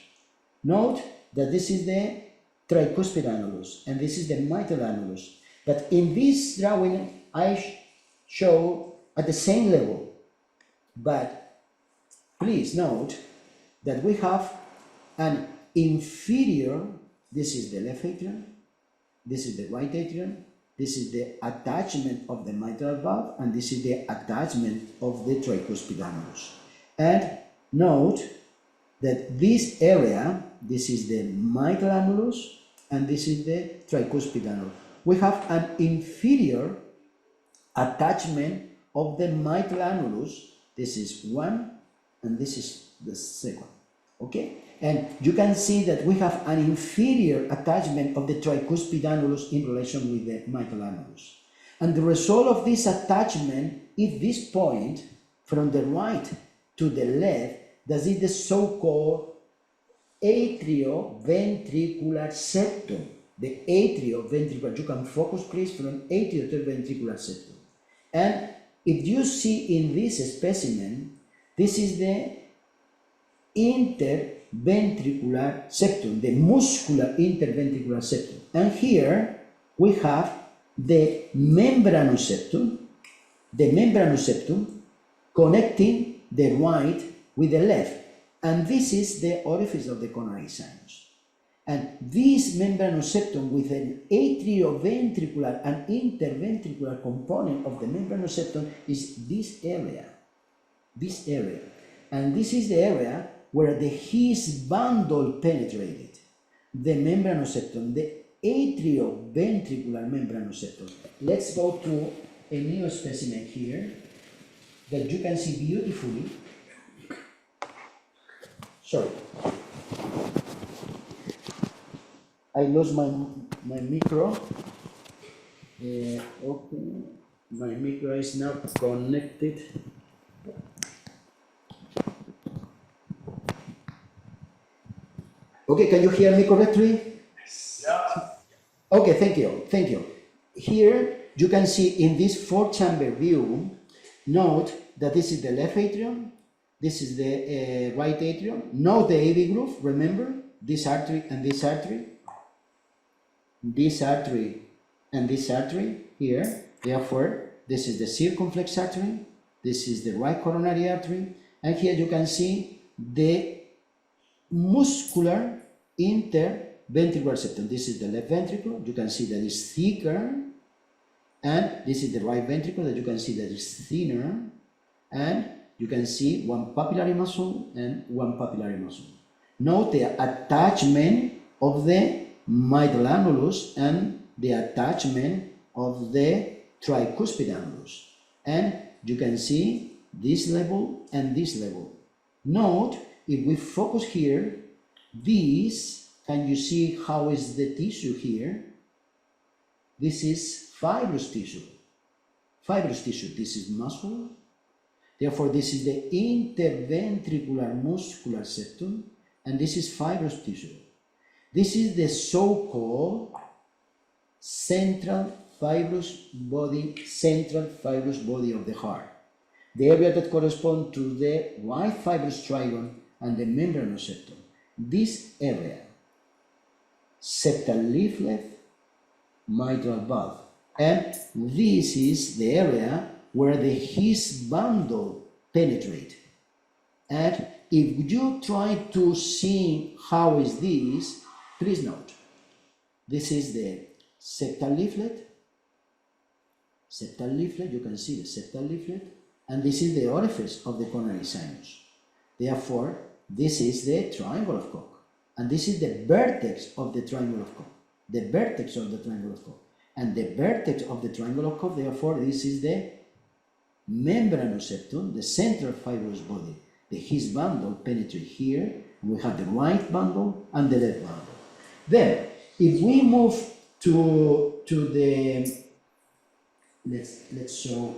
Note that this is the tricuspid annulus and this is the mitral annulus. But in this drawing, I show at the same level. But please note that we have an inferior, this is the left atrium, this is the right atrium, this is the attachment of the mitral valve, and this is the attachment of the tricuspid annulus. And note that this area, this is the mitral annulus, and this is the tricuspid annulus. We have an inferior attachment of the mitral annulus. This is one, and this is the second. Okay? And you can see that we have an inferior attachment of the tricuspid annulus in relation with the mitral annulus. And the result of this attachment is this point from the right to the left, that is the so-called atrioventricular septum. The atrioventricular, you can focus please from atrio to ventricular septum. And if you see in this specimen, this is the interventricular septum, the muscular interventricular septum. And here we have the membranous septum connecting the right with the left. And this is the orifice of the coronary sinus. And this membranous septum with an atrioventricular and interventricular component of the membranous septum is this area. And this is the area where the His bundle penetrated, the membranous septum, the atrioventricular membranous septum. Let's go to a new specimen here that you can see beautifully. Sorry. I lost my micro. Okay, my micro is now connected. Okay, can you hear me correctly? Yeah. Okay, thank you, thank you. Here you can see in this four-chamber view, note that this is the left atrium, this is the right atrium. Note the AV groove, remember, this artery and this artery, this artery and this artery here. Therefore, this is the circumflex artery, this is the right coronary artery, and here you can see the muscular interventricular septum. This is the left ventricle, you can see that it's thicker, and this is the right ventricle that you can see that is thinner, and you can see one papillary muscle and one papillary muscle. Note the attachment of the middle annulus and the attachment of the tricuspid annulus. And you can see this level and this level. Note, if we focus here, this, can you see how is the tissue here? This is fibrous tissue. Fibrous tissue, this is muscle. Therefore, this is the interventricular muscular septum, and this is fibrous tissue. This is the so-called central fibrous body of the heart. The area that corresponds to the right fibrous trigon and the membranous septum. This area, septal leaflet, mitral valve. And this is the area where the His bundle penetrate. And if you try to see how is this, please note, this is the septal leaflet, you can see the septal leaflet, and this is the orifice of the coronary sinus. Therefore, this is the triangle of Koch, and this is the vertex of the triangle of Koch, the vertex of the triangle of Koch, and the vertex of the triangle of Koch. Therefore, this is the membranous septum, the central fibrous body. The His bundle penetrates here, and we have the right bundle and the left bundle. Then, if we move to the, let's show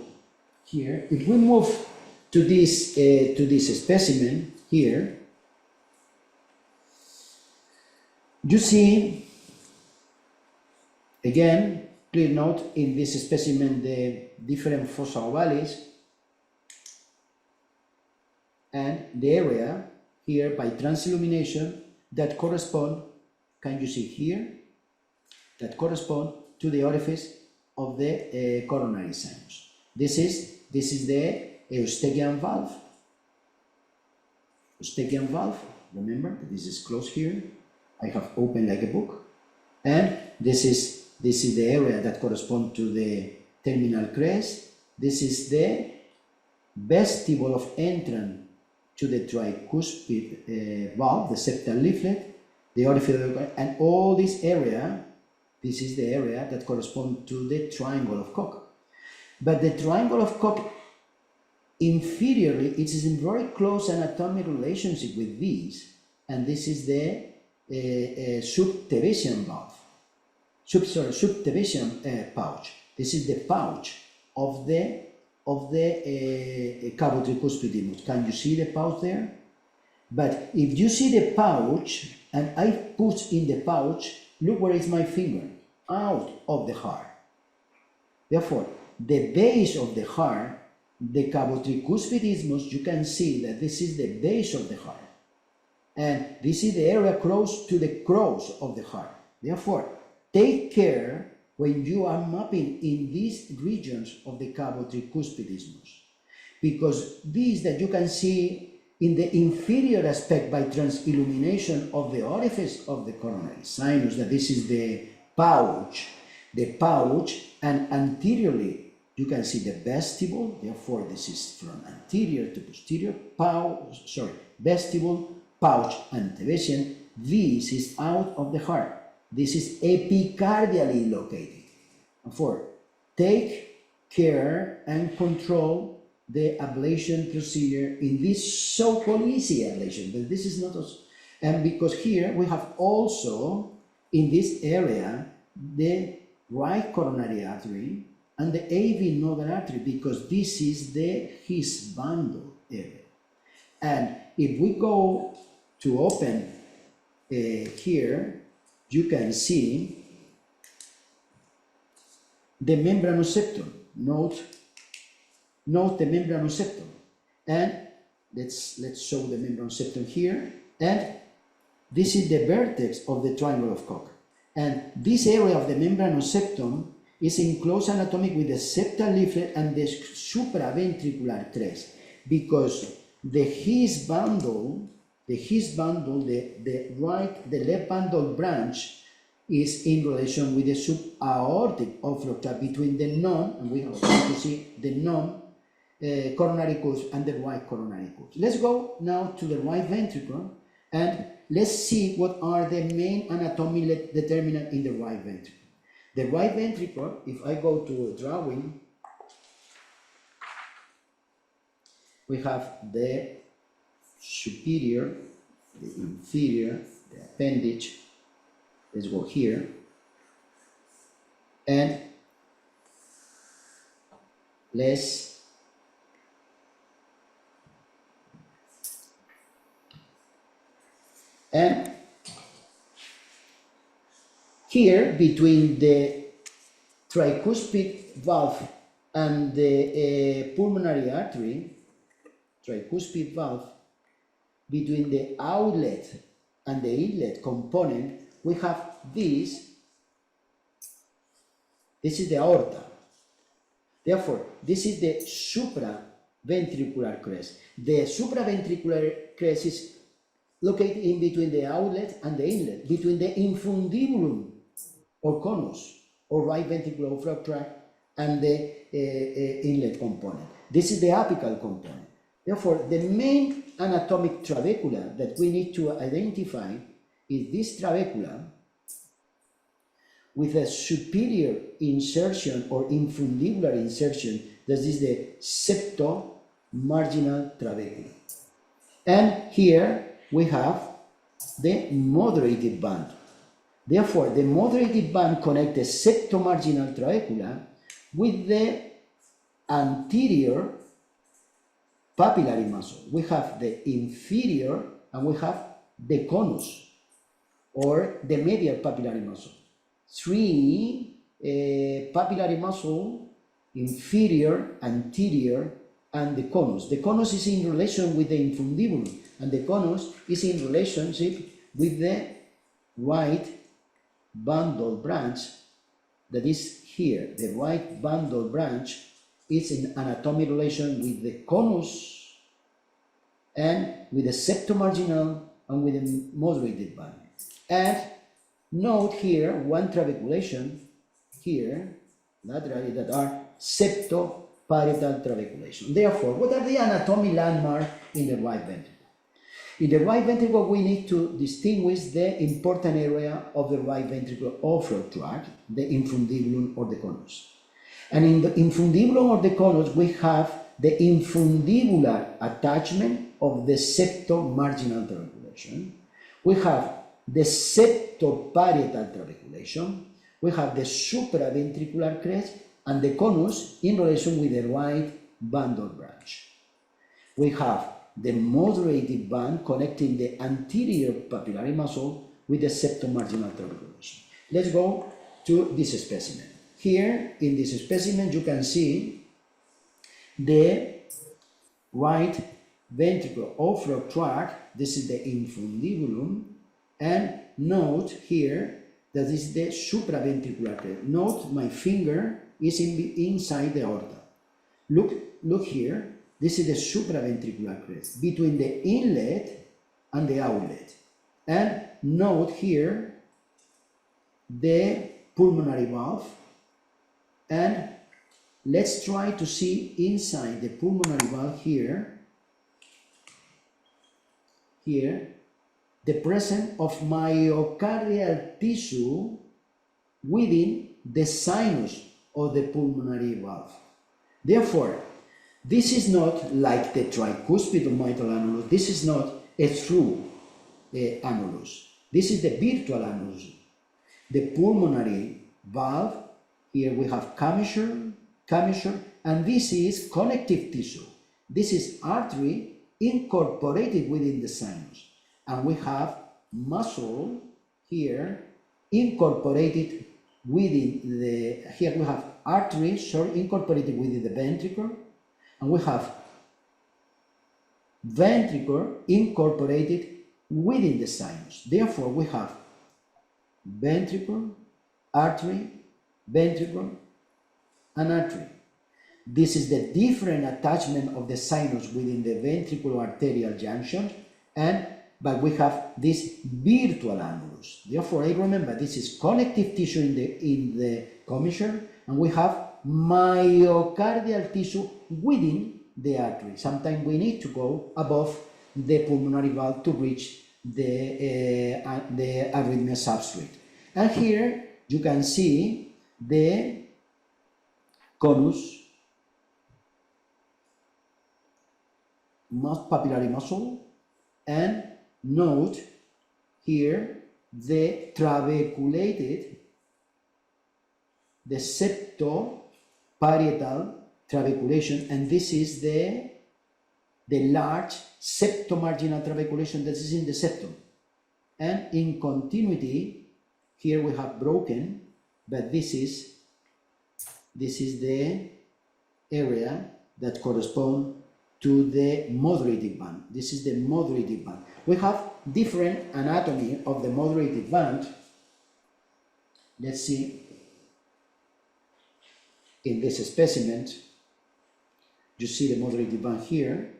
here. If we move to this specimen here, you see, again, please note in this specimen the different fossa ovalis and the area here by transillumination that correspond, can you see here, that correspond to the orifice of the coronary sinus. This is the Eustachian valve. Eustachian valve, remember that this is closed here. I have opened like a book, and this is the area that corresponds to the terminal crest. This is the vestibule of entrance to the tricuspid valve, the septal leaflet, the orifice, and all this area. This is the area that corresponds to the triangle of Koch. But the triangle of Koch, inferiorly, it is in very close anatomic relationship with this, and this is the subtevesian valve, subtevesian pouch. This is the pouch of the cavotricuspid. Can you see the pouch there? But if you see the pouch, and I put in the pouch, look where is my finger, out of the heart. Therefore, the base of the heart, the cavotricuspid isthmus, you can see that this is the base of the heart. And this is the area close to the cross of the heart. Therefore, take care when you are mapping in these regions of the cavotricuspid isthmus, because these that you can see in the inferior aspect by transillumination of the orifice of the coronary sinus, that this is the pouch, and anteriorly you can see the vestibule. Therefore, this is from anterior to posterior, vestibule, pouch, and antevesian. This is out of the heart. This is epicardially located. Therefore, take care and control the ablation procedure in this so-called easy ablation, but this is not, and because here we have also in this area the right coronary artery and the AV nodal artery, because this is the His bundle area. And if we go to open here, you can see the membranous septum. Note the membranous septum, and let's show the membranous septum here, and this is the vertex of the triangle of Koch. And this area of the membranous septum is in close anatomic with the septal leaflet and the supraventricular crest, because the His bundle, the left bundle branch is in relation with the subaortic outflow tract between the non, and we have to see the non coronary cusp and the right coronary cusp. Let's go now to the right ventricle and let's see what are the main anatomical determinants in the right ventricle. The right ventricle, if I go to a drawing, we have the superior, the inferior, the appendage. Let's go here, and let's and here between the tricuspid valve and the pulmonary artery, tricuspid valve, between the outlet and the inlet component, we have this is the aorta. Therefore, this is the supraventricular crest. The supraventricular crest is located in between the outlet and the inlet, between the infundibulum or conus or right ventricular outflow tract and the inlet component. This is the apical component. Therefore, the main anatomic trabecula that we need to identify is this trabecula with a superior insertion or infundibular insertion, that is the septomarginal trabecula. And here we have the moderated band. Therefore, the moderated band connects the septomarginal trabecula with the anterior papillary muscle. We have the inferior and we have the conus or the medial papillary muscle. Three papillary muscle, inferior, anterior, and the conus. The conus is in relation with the infundibulum, and the conus is in relationship with the right bundle branch that is here. The right bundle branch is in anatomic relation with the conus and with the septomarginal and with the moderated band. And note here one trabeculation here laterally that are septoparietal trabeculation. Therefore, what are the anatomic landmarks in the right ventricle? In the right ventricle, we need to distinguish the important area of the right ventricular outflow tract, the infundibulum or the conus. And in the infundibulum or the conus, we have the infundibular attachment of the septomarginal trabeculation. We have the septoparietal trabeculation. We have the supraventricular crest and the conus in relation with the right bundle branch. We have the moderated band connecting the anterior papillary muscle with the septomarginal trabeculation. Let's go to this specimen. Here in this specimen you can see the right ventricular outflow tract. This is the infundibulum, and note here that this is the supraventricular crest. Note my finger is inside the aorta. Look here. This is the supraventricular crest between the inlet and the outlet. And note here the pulmonary valve. And let's try to see inside the pulmonary valve here the presence of myocardial tissue within the sinus of the pulmonary valve. Therefore, this is not like the tricuspid or mitral annulus. This is not a true annulus. This is the virtual annulus. the pulmonary valve. Here we have commissure, and this is connective tissue. This is artery incorporated within the sinus. And we have muscle here incorporated within the, here we have artery, incorporated within the ventricle, and we have ventricle incorporated within the sinus. Therefore, we have ventricle, artery, ventricle, and artery. This is the different attachment of the sinus within the ventricular arterial junction, but we have this virtual annulus. Therefore, I remember this is connective tissue in the commissure, and we have myocardial tissue within the artery. Sometimes we need to go above the pulmonary valve to reach the arrhythmia substrate. And here you can see the conus papillary muscle, and note here the trabeculated, the septoparietal trabeculation, and this is the large septomarginal trabeculation that is in the septum. And in continuity, here we have broken, but this is the area that corresponds to the moderative band. This is the moderative band. We have different anatomy of the moderative band. Let's see. In this specimen, you see the moderative band here.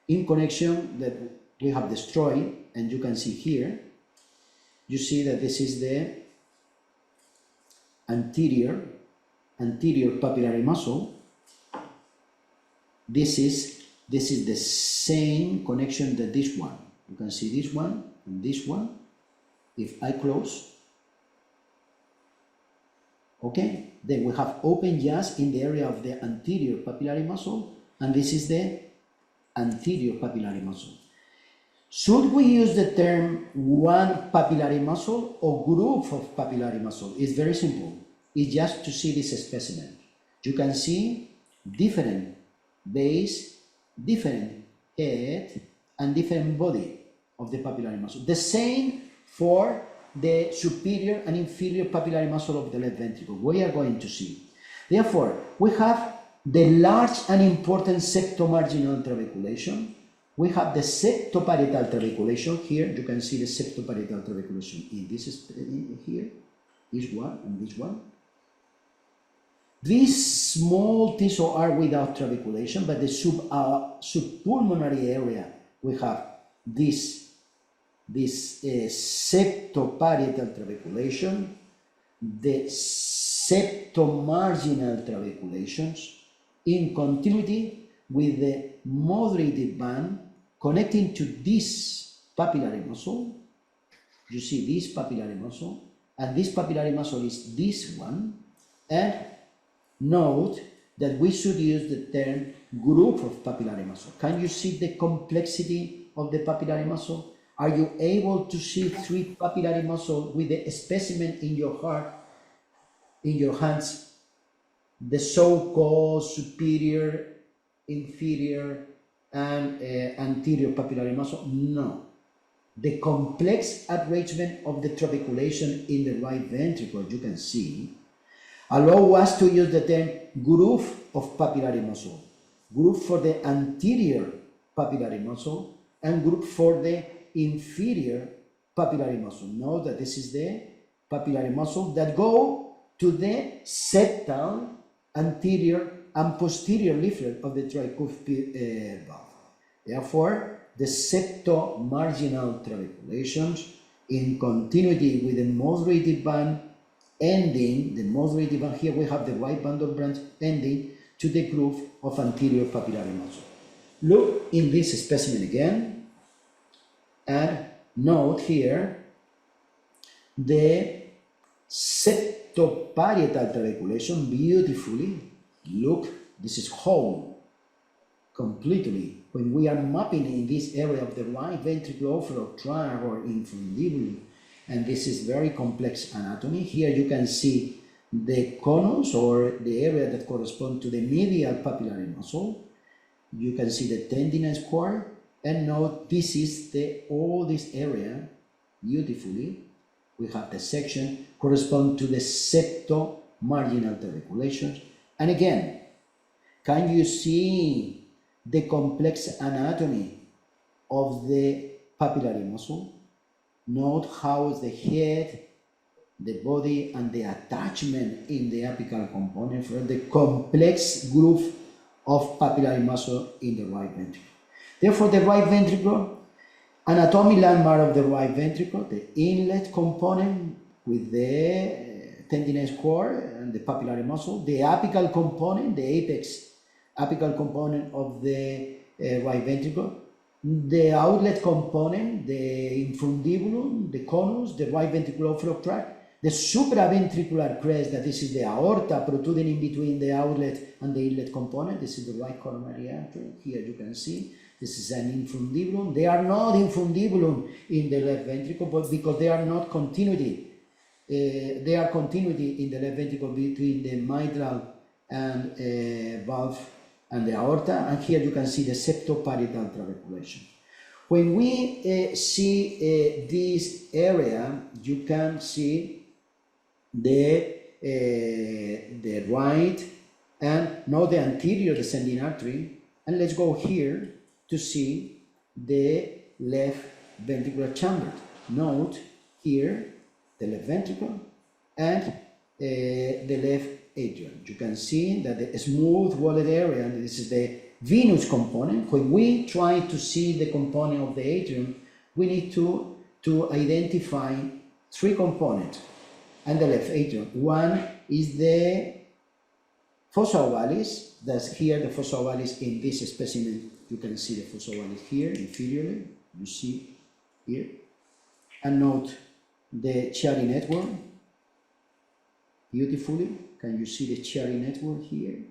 In connection that we have destroyed, and you can see here, you see that this is the anterior papillary muscle. This is the same connection that this one. You can see this one and this one. If I close, okay, then we have open just in the area of the anterior papillary muscle, and this is the anterior papillary muscle. Should we use the term one papillary muscle or group of papillary muscle? It's very simple. It's just to see this specimen. You can see different base, different head, and different body of the papillary muscle. The same for the superior and inferior papillary muscle of the left ventricle. We are going to see. Therefore, we have the large and important septomarginal trabeculation. We have the septoparietal trabeculation. Here you can see the septoparietal trabeculation in this here, this one and this one. These small tissue are without trabeculation, but the subpulmonary area, we have this septoparietal trabeculation, the septomarginal trabeculations, in continuity with the moderative band connecting to this papillary muscle. You see this papillary muscle, and this papillary muscle is this one, and note that we should use the term group of papillary muscle. Can you see the complexity of the papillary muscle? Are you able to see 3 papillary muscles with the specimen in your heart, in your hands, the so-called superior, inferior, and anterior papillary muscle? No. The complex arrangement of the trabeculation in the right ventricle, you can see, allow us to use the term group of papillary muscle. Group for the anterior papillary muscle and group for the inferior papillary muscle. Note that this is the papillary muscle that go to the septal, anterior, and posterior leaflet of the tricuspid valve. Therefore, the septomarginal trabeculations in continuity with the moderative band ending, the moderative band, here we have the right bundle branch ending to the groove of anterior papillary muscle. Look in this specimen again, and note here the septoparietal trabeculation beautifully. Look, this is whole, completely. When we are mapping in this area of the right ventricular overflow tract or infundibulum, and this is very complex anatomy. Here you can see the conus, or the area that corresponds to the medial papillary muscle. You can see the tendinous cord, and now this is all this area beautifully. We have the section correspond to the septo-marginal tuberculations. And again, can you see the complex anatomy of the papillary muscle? Note how the head, the body, and the attachment in the apical component for the complex groove of papillary muscle in the right ventricle. Therefore, the right ventricle, anatomy landmark of the right ventricle, the inlet component with the tendinous cord and the papillary muscle, the apical component, the apex apical component of the right ventricle, the outlet component, the infundibulum, the conus, the right ventricular flow tract, the supraventricular crest, that this is the aorta protruding in between the outlet and the inlet component. This is the right coronary artery. Here you can see this is an infundibulum. They are not infundibulum in the left ventricle, but because they are not continuity. They are continuity in the left ventricle between the mitral and valve and the aorta, and here you can see the septoparietal trabeculation. When we see this area, you can see the right and now the anterior descending artery, and let's go here to see the left ventricular chamber. Note here the left ventricle and the left atrium. You can see that the smooth walled area, and this is the venous component. When we try to see the component of the atrium, we need to identify three components and the left atrium. One is the fossa ovalis. That's here the fossa ovalis in this specimen. You can see the fossa ovalis here inferiorly. You see here, and note the Chiari network beautifully. Can you see the Chiari network here?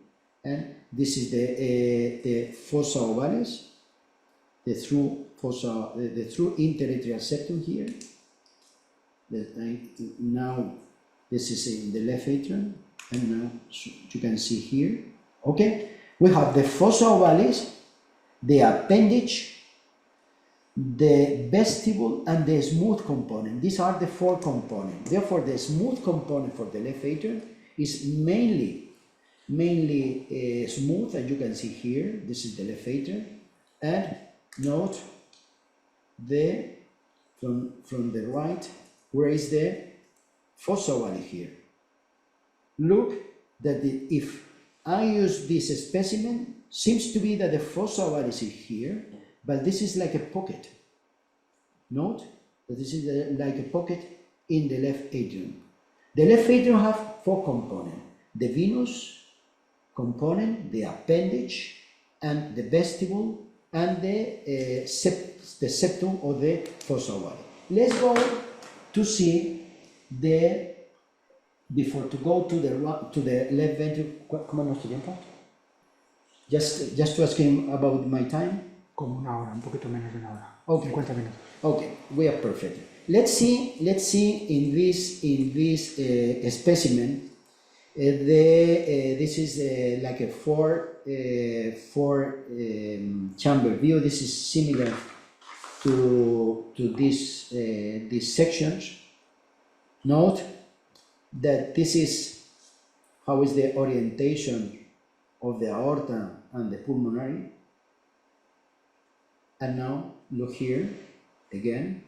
And this is the fossa ovalis, the through interatrial septum here. Now this is in the left atrium, and now you can see here. Okay, we have the fossa ovalis, the appendage, the vestibule, and the smooth component. These are the four components. Therefore, the smooth component for the left atrium is mainly smooth, as you can see here. This is the left atrium, and note from the right, where is the fossa ovalis here. Look that if I use this specimen, seems to be that the fossa ovalis is here, but this is like a pocket. Note that this is like a pocket in the left atrium. The left atrium have four components: the venous component, the appendage, and the vestibule, and the septum or the fossa ovalis. Let's go to see before to go to the left ventricle. ¿Cómo nos tiempo? Just to ask him about my time. Como una hora, un poquito menos de una hora. Okay. 50 minutos. Okay, we are perfect. Let's see in this specimen. This is like a four chamber view. This is similar to these sections. Note that this is how is the orientation of the aorta and the pulmonary. And now look here again.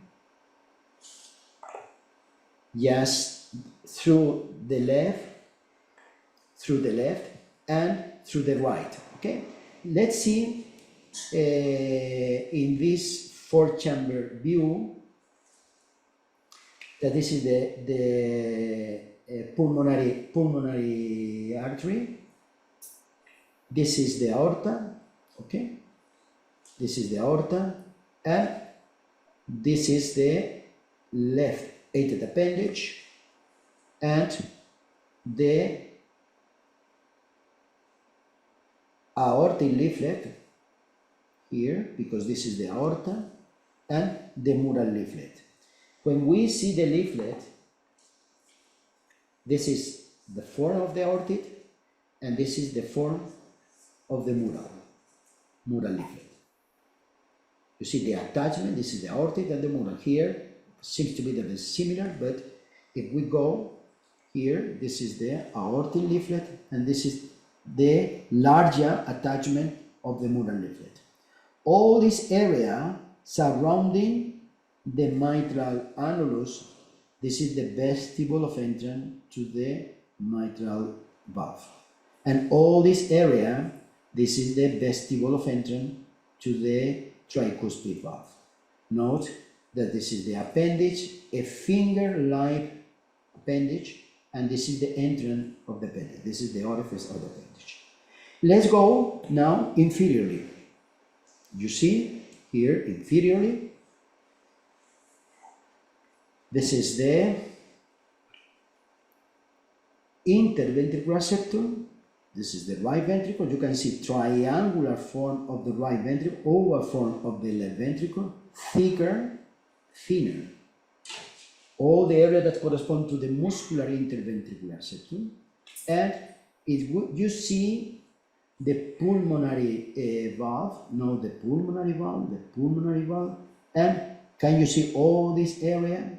Just through the left, and through the right. Okay, let's see in this four-chamber view that this is the pulmonary artery. This is the aorta. Okay, this is the aorta, and this is the left atrial appendage and the aortic leaflet here, because this is the aorta, and the mural leaflet. When we see the leaflet, this is the form of the aortid, and this is the form of the mural leaflet. You see the attachment, this is the aortid and the mural. Here seems to be that it's similar, but if we go here, this is the aortic leaflet, and this is the larger attachment of the mural leaflet. All this area surrounding the mitral annulus, this is the vestibule of entrance to the mitral valve. And all this area, this is the vestibule of entrance to the tricuspid valve. Note that this is the appendage, a finger-like appendage, and this is the entrance of the appendage. This is the orifice of the appendage. Let's go now inferiorly. You see here inferiorly, this is the interventricular septum. This is the right ventricle. You can see triangular form of the right ventricle, oval form of the left ventricle, thicker, thinner. All the area that correspond to the muscular interventricular septum. And you see the pulmonary valve, note the pulmonary valve, and can you see all this area?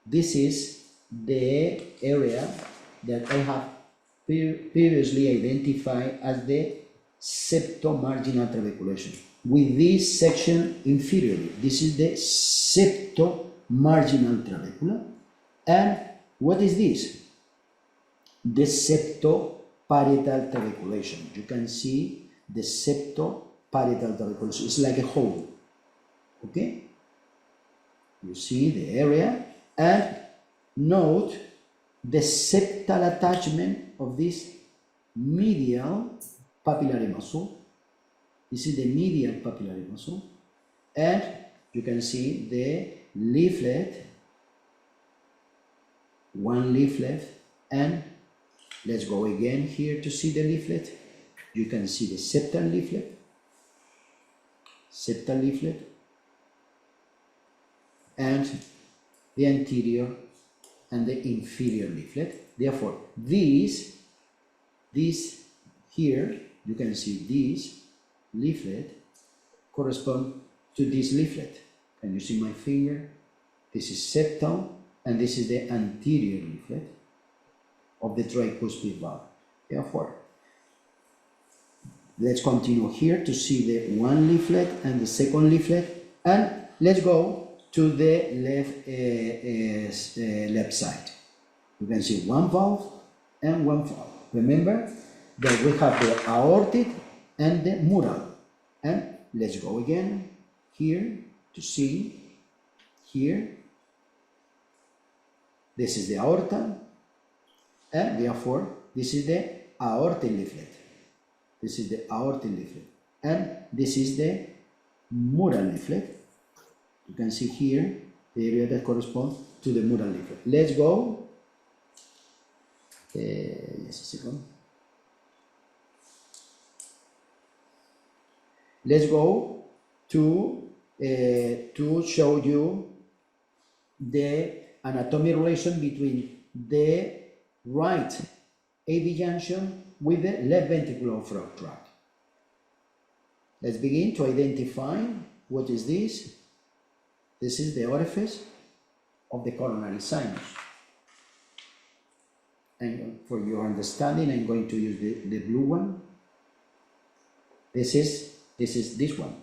This is the area that I have previously identified as the septomarginal trabeculation. With this section inferiorly, this is the septomarginal trabecula. And what is this? The septoparietal trabeculation. You can see the septoparietal trabeculation. It's like a hole. Okay? You see the area, and note the septal attachment of this medial papillary muscle. This is the medial papillary muscle, and you can see the leaflet, one leaflet, and let's go again here to see the leaflet. You can see the septal leaflet, and the anterior and the inferior leaflet. Therefore, this here, you can see this leaflet correspond to this leaflet. Can you see my finger? This is septal, and this is the anterior leaflet of the tricuspid valve. Therefore, let's continue here to see the one leaflet and the second leaflet, and let's go to the left side. You can see one valve and one valve. Remember that we have the aortic and the mural. And let's go again here to see here. This is the aorta, and therefore this is the aortic leaflet. This is the aortic leaflet, and this is the mural leaflet. You can see here the area that corresponds to the mural leaflet. Let's go. Just a second. Let's go to show you the anatomic relation between the right AV junction with the left ventricular outflow tract. Let's begin to identify what is this. This is the orifice of the coronary sinus. And for your understanding, I'm going to use the blue one. This is this one.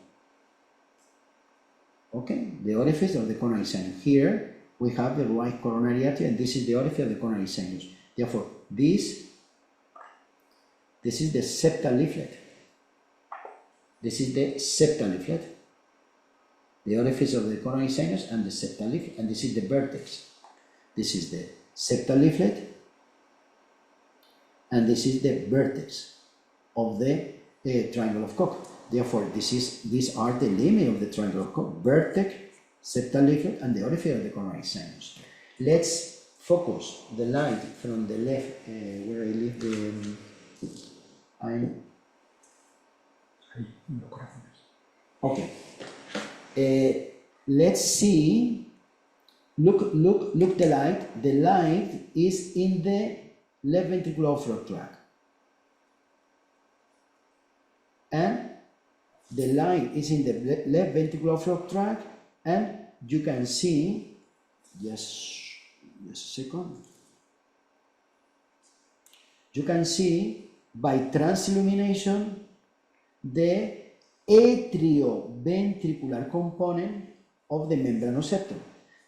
Okay, the orifice of the coronary sinus. Here we have the right coronary artery, and this is the orifice of the coronary sinus. Therefore, this is the septal leaflet. This is the septal leaflet. The orifice of the coronary sinus and the septal leaflet, and this is the vertex. This is the septal leaflet, and this is the vertex of the triangle of Koch. Therefore, these are the limits of the triangle of Koch: vertex, septal leaflet, and the orifice of the coronary sinus. Let's focus the light from the left, where I leave the. Okay. let's see, look the light. The light is in the left ventricular outflow tract. And the light is in the left ventricular outflow tract, and you can see, just a second, you can see by transillumination the atrioventricular component of the membranous septum.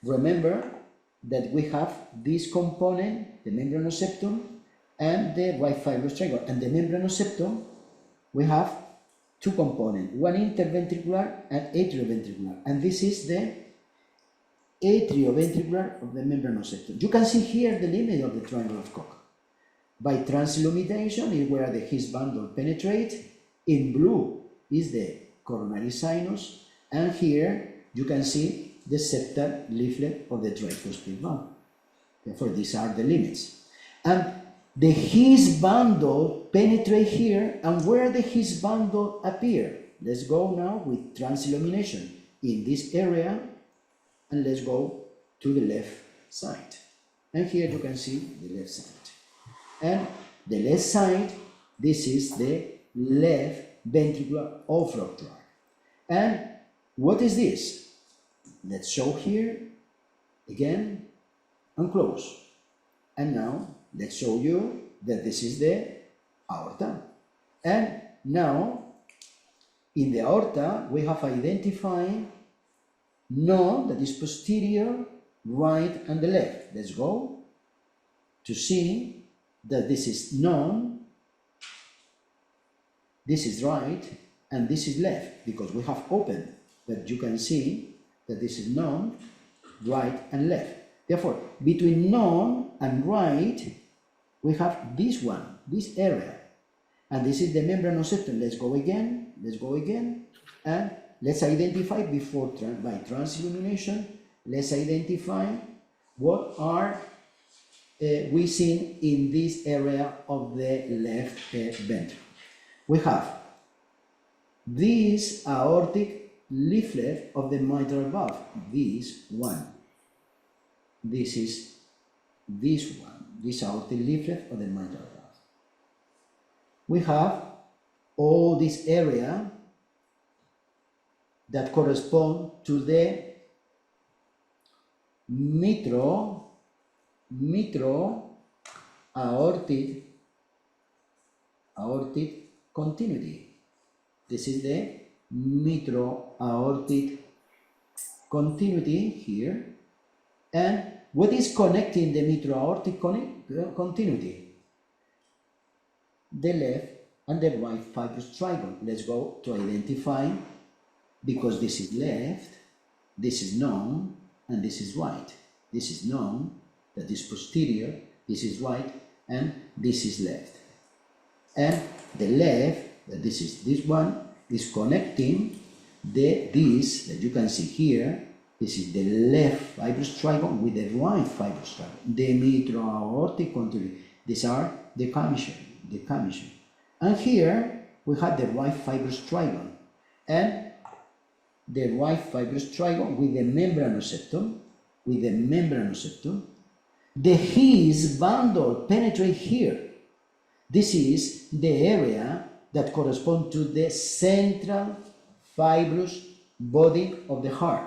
Remember that we have this component, the membranous septum, and the right fibrous triangle. And the membranous septum, we have two components, one interventricular and atrioventricular. And this is the atrioventricular of the membranous septum. You can see here the limit of the triangle of Koch. By transillumination is where the His bundle penetrates. In blue is the coronary sinus, and here you can see the septal leaflet of the tricuspid valve. Therefore, these are the limits. And the His bundle penetrates here, and where the His bundle appear? Let's go now with transillumination in this area, and let's go to the left side. And here you can see the left side. And the left side, this is the left ventricular outflow tract. And what is this? Let's show here again and close. And now let's show you that this is the aorta. And now in the aorta we have identified node that is posterior, right, and the left. Let's go to see that this is node, this is right, and this is left, because we have opened, but you can see that this is node, right, and left. Therefore, between node and right, we have this one, this area, and this is the membranous septum. Let's go again, and let's identify by transillumination, let's identify what are we seen in this area of the left ventricle. We have this aortic leaflet of the mitral valve, this one. This is this one, this aortic leaflet of the mitral valve. We have all this area that correspond to the mitro-aortic continuity. This is the mitro-aortic continuity here. And what is connecting the mitro-aortic continuity? The left and the right fibrous triangle. Let's go to identify, because this is left, this is known, and this is right. This is known, that is posterior, this is right, and this is left. And the left, that this is this one, is connecting this that you can see here. This is the left fibrous triangle with the right fibrous triangle, the mitro-aortic continuity. These are the commissure. And here we have the right fibrous triangle, and the right fibrous triangle with the membranous septum, the His bundle penetrate here. This is the area that corresponds to the central fibrous body of the heart.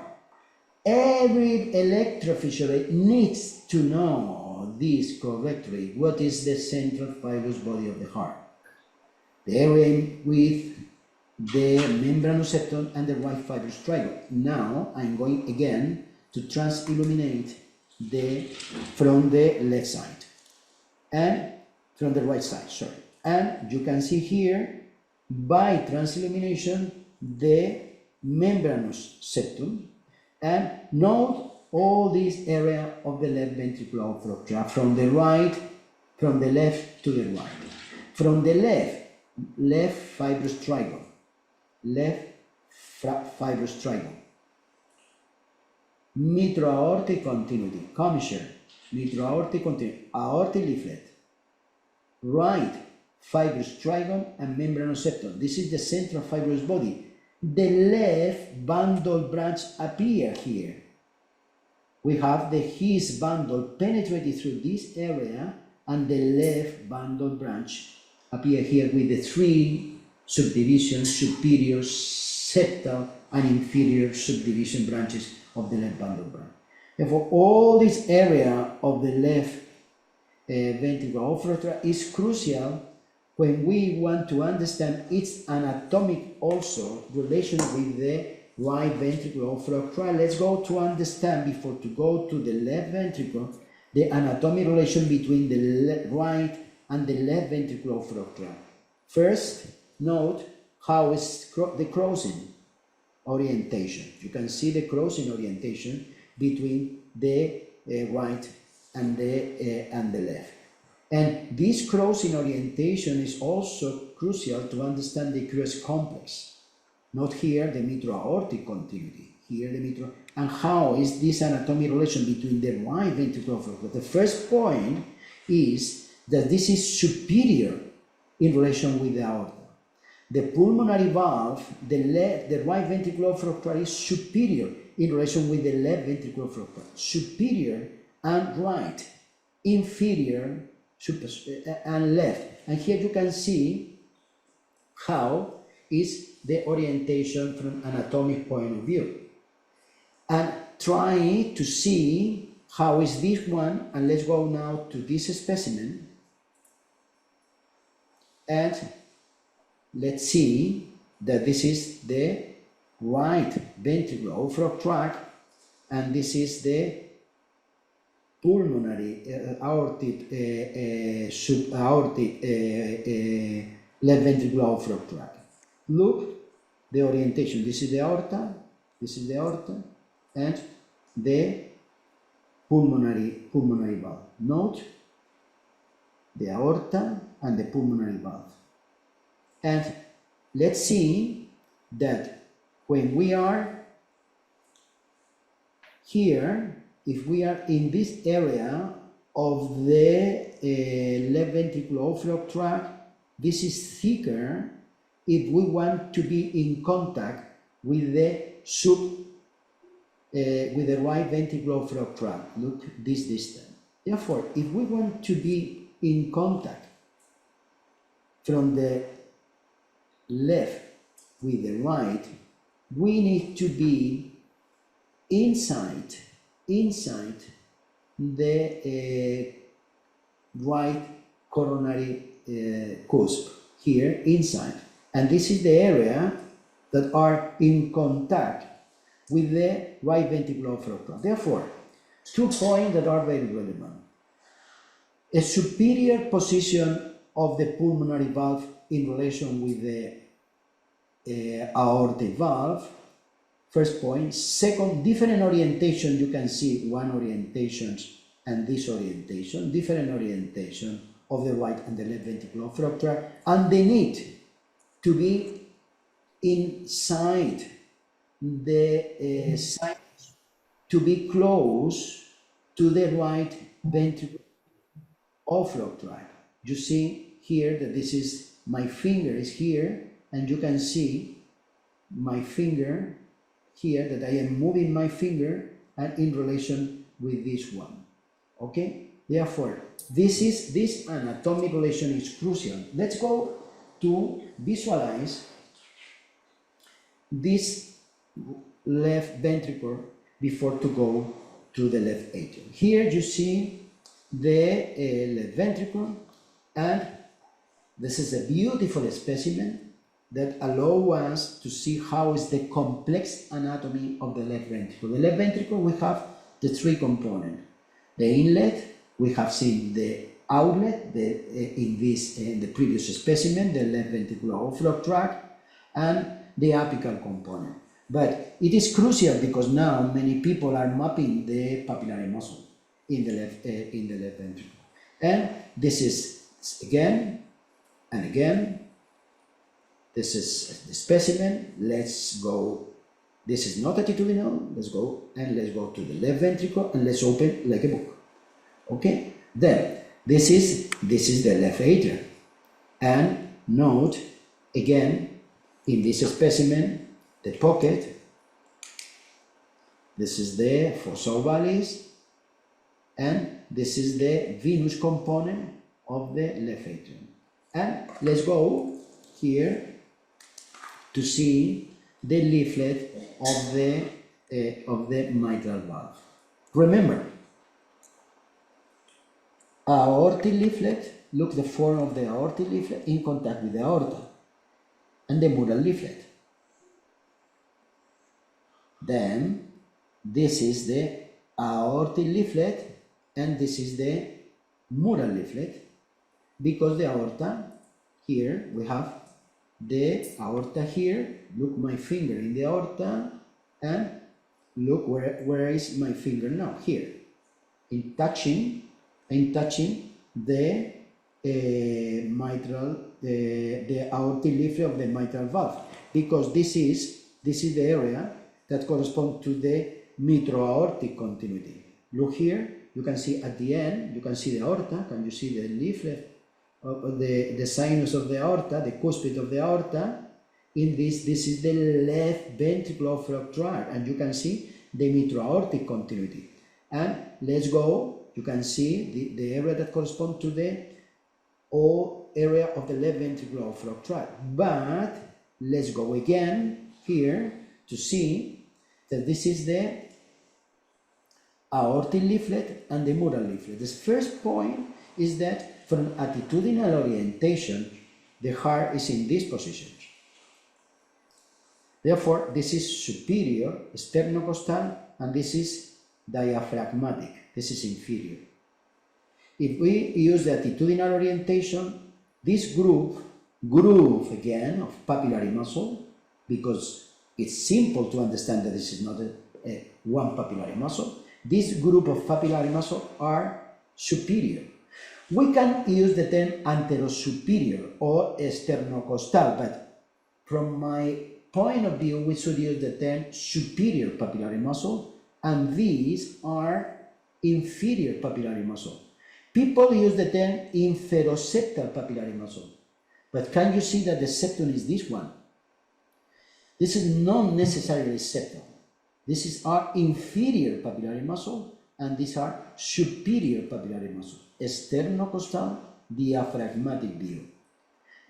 Every electrophysiologist needs to know this correctly. What is the central fibrous body of the heart? The area with the membranous septum and the right fibrous triangle. Now I'm going again to transilluminate from the left side and from the right side, sorry. And you can see here by transillumination the membranous septum, and note all this area of the left ventricular outflow tract from the left to the right. From the left fibrous triangle, mitro-aortic continuity, commissure, mitro-aortic continuity, aortic leaflet, right fibrous triangle and membranous septum. This is the central fibrous body. the left bundle branch appear here. We have the his bundle penetrated through this area, and the left bundle branch appear here with the three subdivisions: superior, septal, and inferior subdivision branches of the left bundle branch. Therefore, all this area of the left ventricular outflow tract is crucial when we want to understand its anatomic also relation with the right ventricular outflow tract. Let's go to understand, before to go to the left ventricle, the anatomic relation between the right and the left ventricular outflow tract. First, note how is the crossing orientation. You can see the crossing orientation between the right and the left. And this crossing orientation is also crucial to understand the aqueous complex. Not here the mitral-aortic continuity, here the mitral, and how is this anatomic relation between the right ventricular outflow. The first point is that this is superior in relation with the aorta. The pulmonary valve, the right ventricular outflow is superior in relation with the left ventricular outflow. Superior and right, inferior and left. And here you can see how is the orientation from an anatomic point of view. And try to see how is this one, and let's go now to this specimen. And let's see that this is the right ventricular outflow tract, and this is the pulmonary aortic subaortic left ventricular outflow tract. Look the orientation. This is the aorta, and the pulmonary valve. Note the aorta and the pulmonary valve. And let's see that when we are here, if we are in this area of the left ventricular outflow tract, this is thicker if we want to be in contact with the with the right ventricular outflow tract. Look this distance. Therefore, if we want to be in contact from the left with the right, we need to be inside the right coronary cusp, here inside, and this is the area that are in contact with the right ventricular outflow tract. Therefore, 2 points that are very relevant: a superior position of the pulmonary valve in relation with the aortic valve. First point. Second, different orientation. You can see one orientation and this orientation, different orientation of the right and the left ventricular outflow tract, and the need to be inside the site, to be close to the right ventricular outflow tract. You see here that this is, my finger is here, and you can see my finger here, that I am moving my finger and in relation with this one. Okay, therefore this anatomic relation is crucial. Let's go to visualize this left ventricle before to go to the left atrium. Here you see the left ventricle, and this is a beautiful specimen that allow us to see how is the complex anatomy of the left ventricle. The left ventricle, we have the 3 components. The inlet, we have seen the outlet in the previous specimen, the left ventricular outflow tract, and the apical component. But it is crucial because now many people are mapping the papillary muscle in the left ventricle. And this is again and again. This is the specimen. Let's go. This is not attitudinal. Let's go to the left ventricle, and let's open like a book. Okay. Then this is the left atrium, and note again in this specimen the pocket, this is the fossa ovalis, and this is the venous component of the left atrium. And let's go here to see the leaflet of the mitral valve. Remember, aortic leaflet, look the form of the aortic leaflet in contact with the aorta, and the mural leaflet. Then this is the aortic leaflet and this is the mural leaflet, because the aorta, here we have the aorta here, look my finger in the aorta, and look where is my finger now, here, in touching the mitral, the aortic leaflet of the mitral valve, because this is the area that corresponds to the mitro-aortic continuity. Look here, you can see at the end, you can see the aorta. Can you see the leaflet of the sinus of the aorta, the cuspid of the aorta? In this is the left ventricular outflow tract, and you can see the mitro-aortic continuity. And let's go, you can see the area that corresponds to the area of the left ventricular outflow tract. But let's go again here to see that this is the aortic leaflet and the mural leaflet. The first point is that from attitudinal orientation, the heart is in this position. Therefore, this is superior, sternocostal, and this is diaphragmatic. This is inferior. If we use the attitudinal orientation, this groove again of papillary muscle, because it's simple to understand that this is not one papillary muscle. This group of papillary muscle are superior. We can use the term anterosuperior or sternocostal, but from my point of view, we should use the term superior papillary muscle, and these are inferior papillary muscle. People use the term inferoseptal papillary muscle, but can you see that the septum is this one? This is not necessarily septal. This is our inferior papillary muscle, and these are superior papillary muscle. Sternocostal, diaphragmatic view.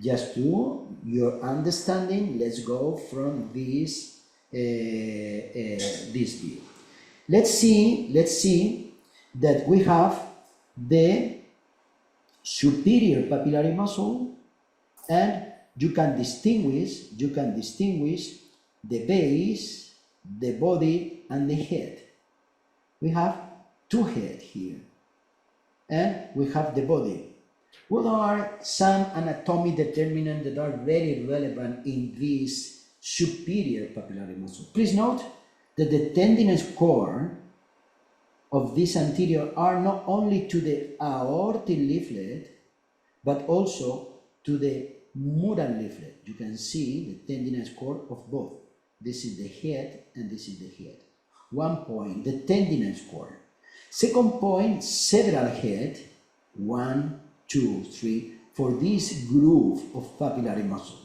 Just to your understanding, let's go from this view. Let's see that we have the superior papillary muscle, and you can distinguish the base, the body, and the head. We have two heads here, and we have the body. What are some anatomic determinants that are very relevant in this superior papillary muscle? Please note that the tendinous core of this anterior are not only to the aortic leaflet, but also to the mural leaflet. You can see the tendinous cord of both. This is the head and this is the head. One point, the tendinous cord. Second point, several head, 1, 2, 3, for this groove of papillary muscle.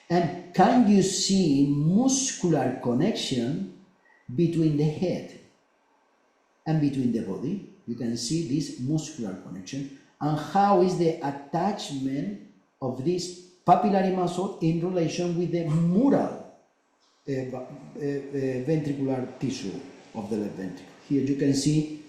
And can you see muscular connection between the head and between the body? You can see this muscular connection, and how is the attachment of this papillary muscle in relation with the mural ventricular tissue of the left ventricle. Here you can see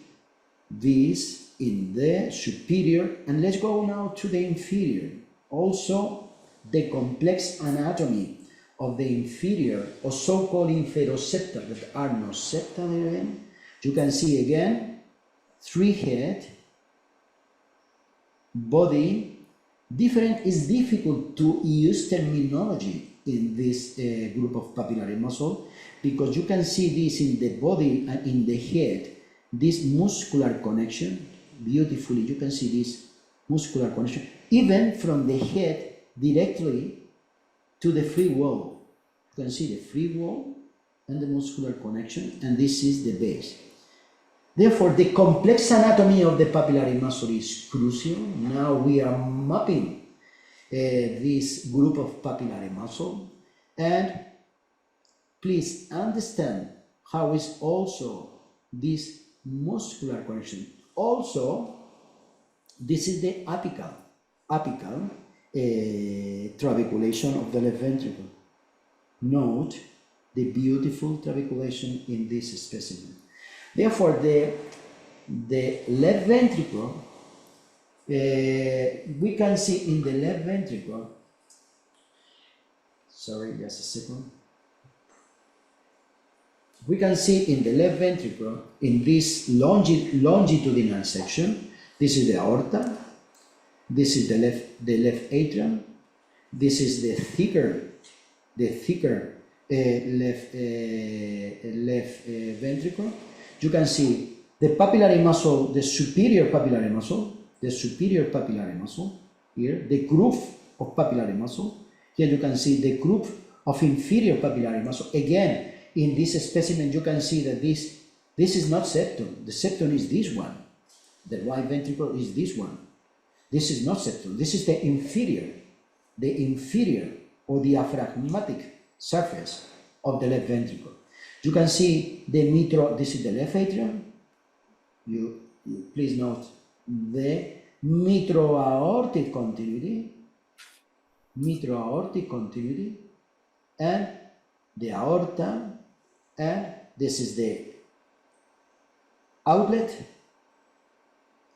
this in the superior, and let's go now to the inferior. Also, the complex anatomy of the inferior or so-called inferoseptal that are not septal even. You can see again 3 head, body. Different is difficult to use terminology in this group of papillary muscle, because you can see this in the body and in the head, this muscular connection. Beautifully, you can see this muscular connection, even from the head directly to the free wall. You can see the free wall and the muscular connection, and this is the base. Therefore, the complex anatomy of the papillary muscle is crucial. Now we are mapping this group of papillary muscle, and please understand how is also this muscular connection. Also, this is the apical trabeculation of the left ventricle. Note the beautiful trabeculation in this specimen. Therefore, the left ventricle, we can see in the left ventricle, sorry, just a second. We can see in the left ventricle, in this longitudinal section, this is the aorta, this is the left atrium, this is the thicker left ventricle. You can see the papillary muscle, the superior papillary muscle here, the groove of papillary muscle. Here you can see the groove of inferior papillary muscle. Again, in this specimen, you can see that this is not septum. The septum is this one. The right ventricle is this one. This is not septum. This is the inferior or diaphragmatic surface of the left ventricle. You can see the this is the left atrium. You please note the mitro-aortic continuity, and the aorta, and this is the outlet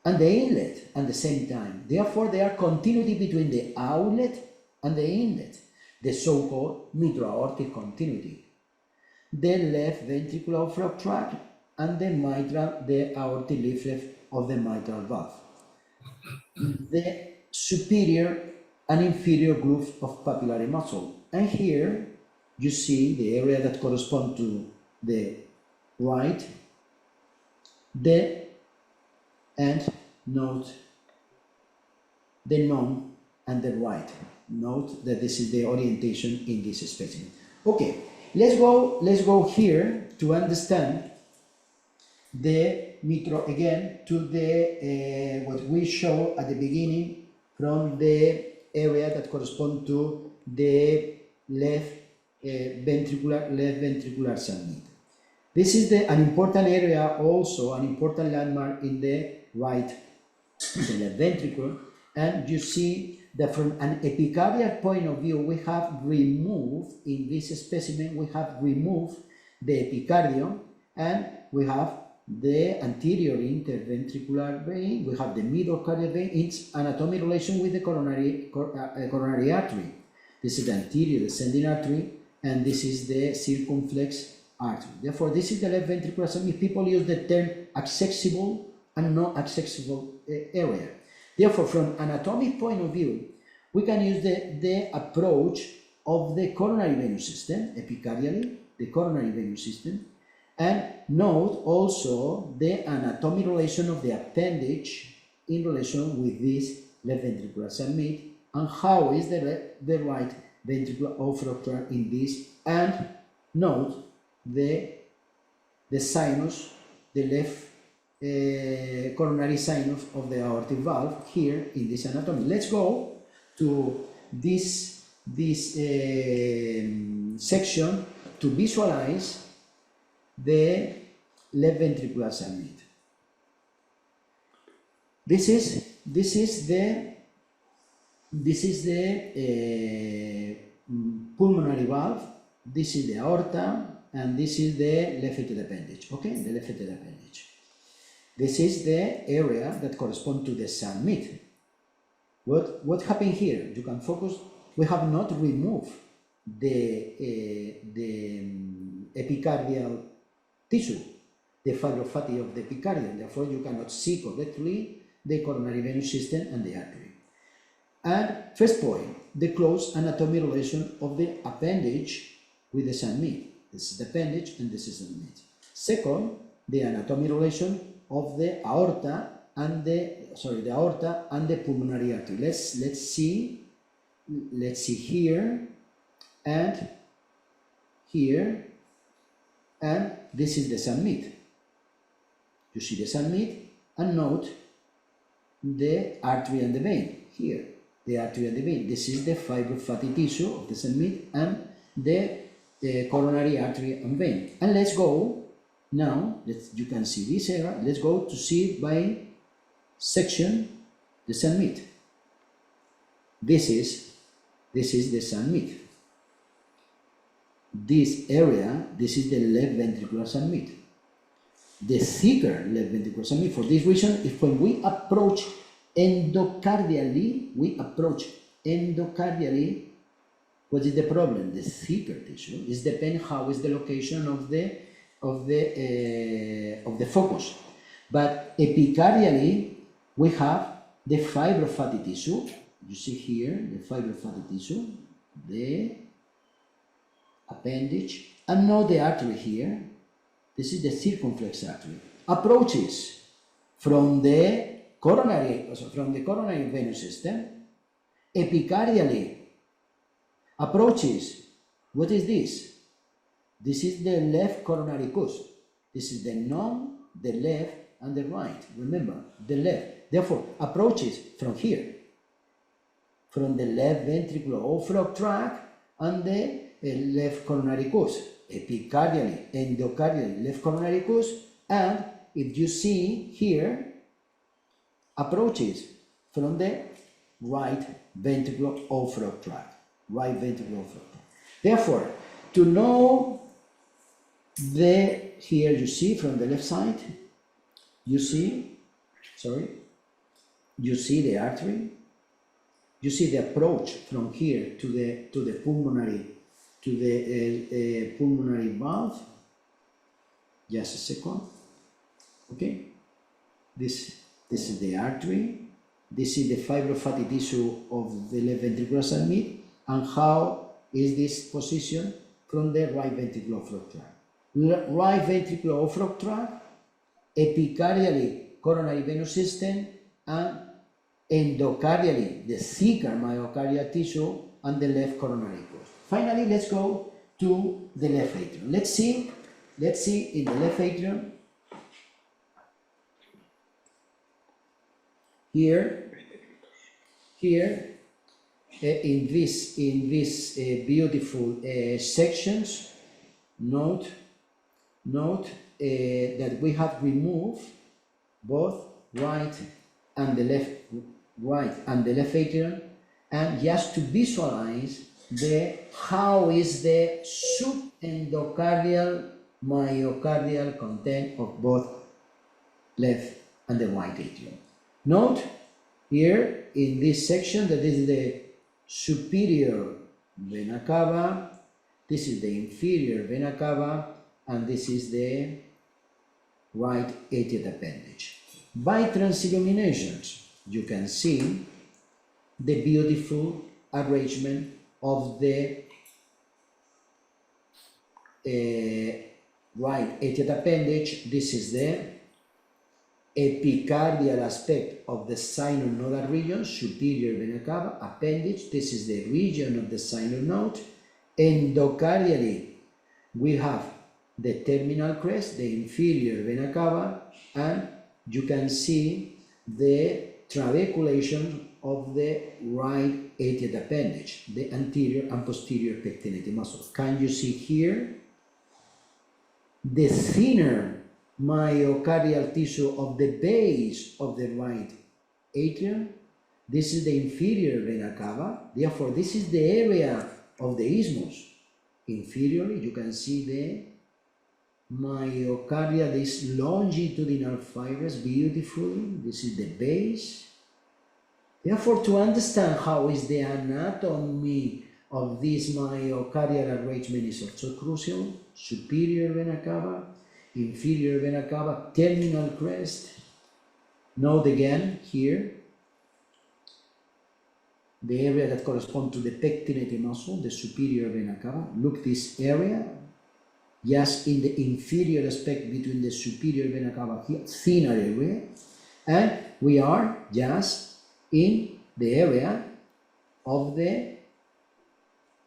and the inlet at the same time. Therefore, there are continuity between the outlet and the inlet, the so-called mitro-aortic continuity. The left ventricular outflow tract and the aortic leaflet of the mitral valve. The superior and inferior groove of papillary muscle. And here you see the area that corresponds to the right, and note the non and the right. Note that this is the orientation in this specimen. Okay, let's go here to understand the mitro again, to the what we show at the beginning from the area that corresponds to the left ventricular summit. This is an important area, also an important landmark in the right, the left ventricle, and you see that from an epicardial point of view, we have removed, in this specimen, we have removed the epicardium, and we have the anterior interventricular vein, we have the myocardial vein, its anatomic relation with the coronary artery. This is the anterior descending artery, and this is the circumflex artery. Therefore, this is the left ventricular summit. People use the term accessible and non accessible area. Therefore, from anatomic point of view, we can use the approach of the coronary venous system, epicardially, the coronary venous system, and note also the anatomic relation of the appendage in relation with this left ventricular summit, and how is the right ventricular outflow tract in this, and note the sinus, the left coronary sinus of the aortic valve here in this anatomy. Let's go to this section to visualize the left ventricular summit. This is the pulmonary valve. This is the aorta, and this is the left atrial appendage. Okay, the left atrial appendage. This is the area that corresponds to the summit. What happened here? You can focus. We have not removed the epicardial tissue, the fibrofatty of the epicardium. Therefore, you cannot see correctly the coronary venous system and the artery. And first point, the close anatomic relation of the appendage with the summit. This is the appendage and this is the summit. Second, the anatomic relation of the aorta and the pulmonary artery. Let's see here and here, and this is the summit. You see the summit, and note the artery and the vein here. The artery and the vein. This is the fibrofatty tissue of the summit, and the coronary artery and vein. And let's go now, you can see this area, let's go to see by section the submit. This is the submit. This area, this is the left ventricular submit. The thicker left ventricular submit. For this reason, if when we approach endocardially, what is the problem? The thicker tissue. It depends how is the location of the focus. But epicardially, we have the fibrofatty tissue. You see here the fibrofatty tissue, the appendage, and now the artery here. This is the circumflex artery. Approaches from the coronary venous system. Epicardially approaches. What is this? This is the left coronary cusp. This is the left, and the right. Remember, the left. Therefore, approaches from here, from the left ventricular outflow tract and the left coronary cusp. Epicardially, endocardially, left coronary cusp, and if you see here, approaches from the right ventricular outflow tract. Right ventricular outflow tract. Therefore, to know here you see from the left side, you see the artery, you see the approach from here to the pulmonary valve. Just a second. Okay, this is the artery. This is the fibrofatty tissue of the left ventricular submit, and how is this position from the right ventricular outflow tract. Right ventricular outflow tract, epicardially coronary venous system, and endocardially the thicker myocardial tissue and the left coronary cusp. Finally, let's go to the left atrium. Let's see in the left atrium. Here in this beautiful sections, note that we have removed both right and the left atrium, and just to visualize how is the subendocardial myocardial content of both left and the right atrium. Note here in this section that this is the superior vena cava, this is the inferior vena cava, and this is the right atrial appendage. By transilluminations, you can see the beautiful arrangement of the right atrial appendage. This is the epicardial aspect of the sinonodal region, superior vena cava, appendage. This is the region of the sinonode. Endocardially, we have the terminal crest, the inferior vena cava, and you can see the trabeculation of the right atrial appendage, the anterior and posterior pectinating muscles. Can you see here the thinner myocardial tissue of the base of the right atrium? This is the inferior vena cava. Therefore, this is the area of the isthmus. Inferiorly, you can see the myocardial, these longitudinal fibers beautifully. This is the base. Therefore, to understand how is the anatomy of this myocardial arrangement is also crucial. Superior vena cava, inferior vena cava, terminal crest. Note again here the area that corresponds to the pectinating muscle, the superior vena cava. Look this area, just in the inferior aspect between the superior vena cava here, thinner area, and we are just in the area of the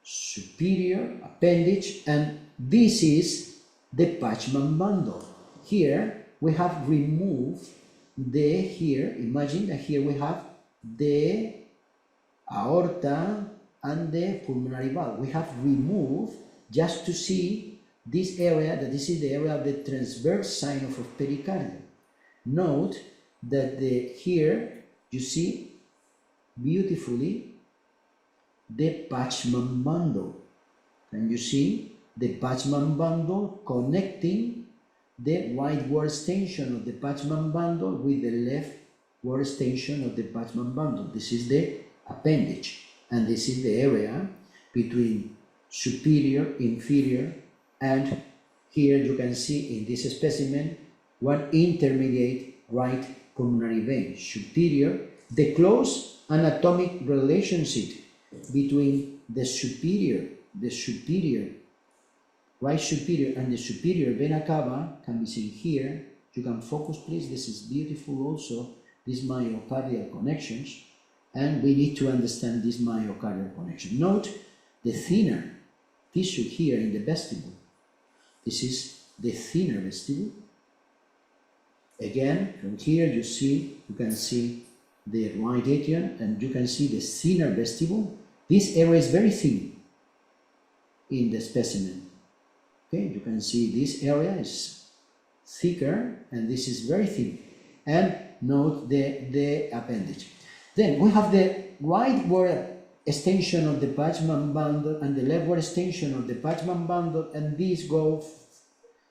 superior appendage, and this is the Pachman bundle. Here we have removed imagine that here we have the aorta and the pulmonary valve. We have removed just to see this area, that this is the area of the transverse sinus of pericardium. Note that here you see beautifully the Pachman bundle. And you see the Pachman bundle connecting the right wall extension of the Pachman bundle with the left wall extension of the Pachman bundle. This is the appendage, and this is the area between superior, inferior, and here you can see in this specimen one intermediate right pulmonary vein, superior, the close anatomic relationship between the superior, right superior and the superior vena cava can be seen here. You can focus please, this is beautiful also, these myocardial connections, and we need to understand this myocardial connection. Note the thinner tissue here in the vestibule. This is the thinner vestibule. Again, from here you can see the right atrium, and you can see the thinner vestibule. This area is very thin in the specimen. Okay, you can see this area is thicker, and this is very thin. And note the appendage. Then we have the right wall extension of the Pachman bundle and the left wall extension of the Pachman bundle, and these go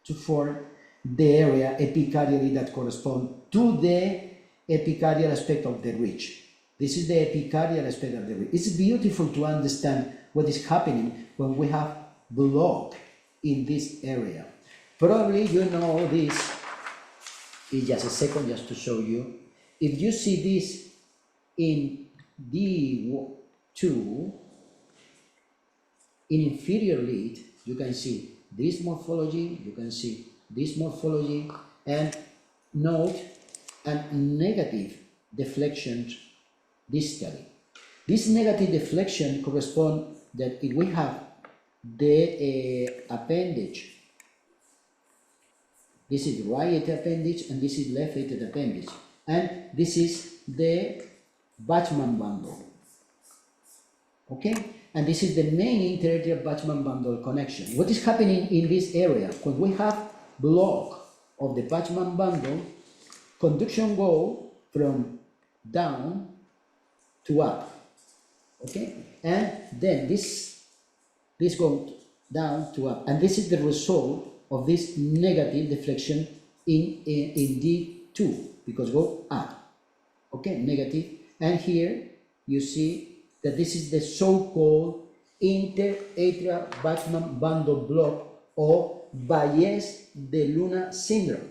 to form the area epicardially that corresponds to the epicardial aspect of the ridge. This is the epicardial aspect of the ridge. It's beautiful to understand what is happening when we have block in this area. Probably you know this. In just a second, just to show you. If you see this in D2, in inferior lead, you can see this morphology, you can see this morphology, and note a negative deflection distally. This negative deflection corresponds that if we have the appendage, this is right appendage and this is left appendage, and this is the Pachman bundle. Okay, and this is the main interatrial Pachman bundle connection. What is happening in this area? When we have block of the Pachman bundle, conduction go from down to up. Okay, and then this goes down to up, and this is the result of this negative deflection in D2, because go up. Okay, negative, and here you see that this is the so-called interatrial Pachman bundle block or Bayes de Luna syndrome.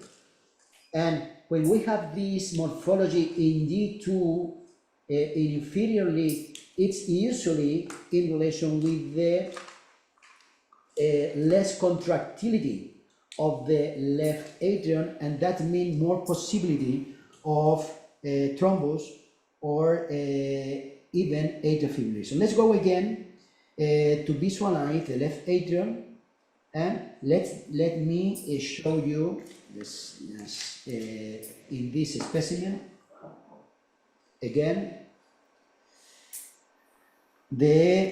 And when we have this morphology in D2 in inferior lead, it's usually in relation with the less contractility of the left atrium, and that means more possibility of thrombus or even atrial fibrillation. Let's go again to visualize the left atrium, and let me show you this in this specimen again the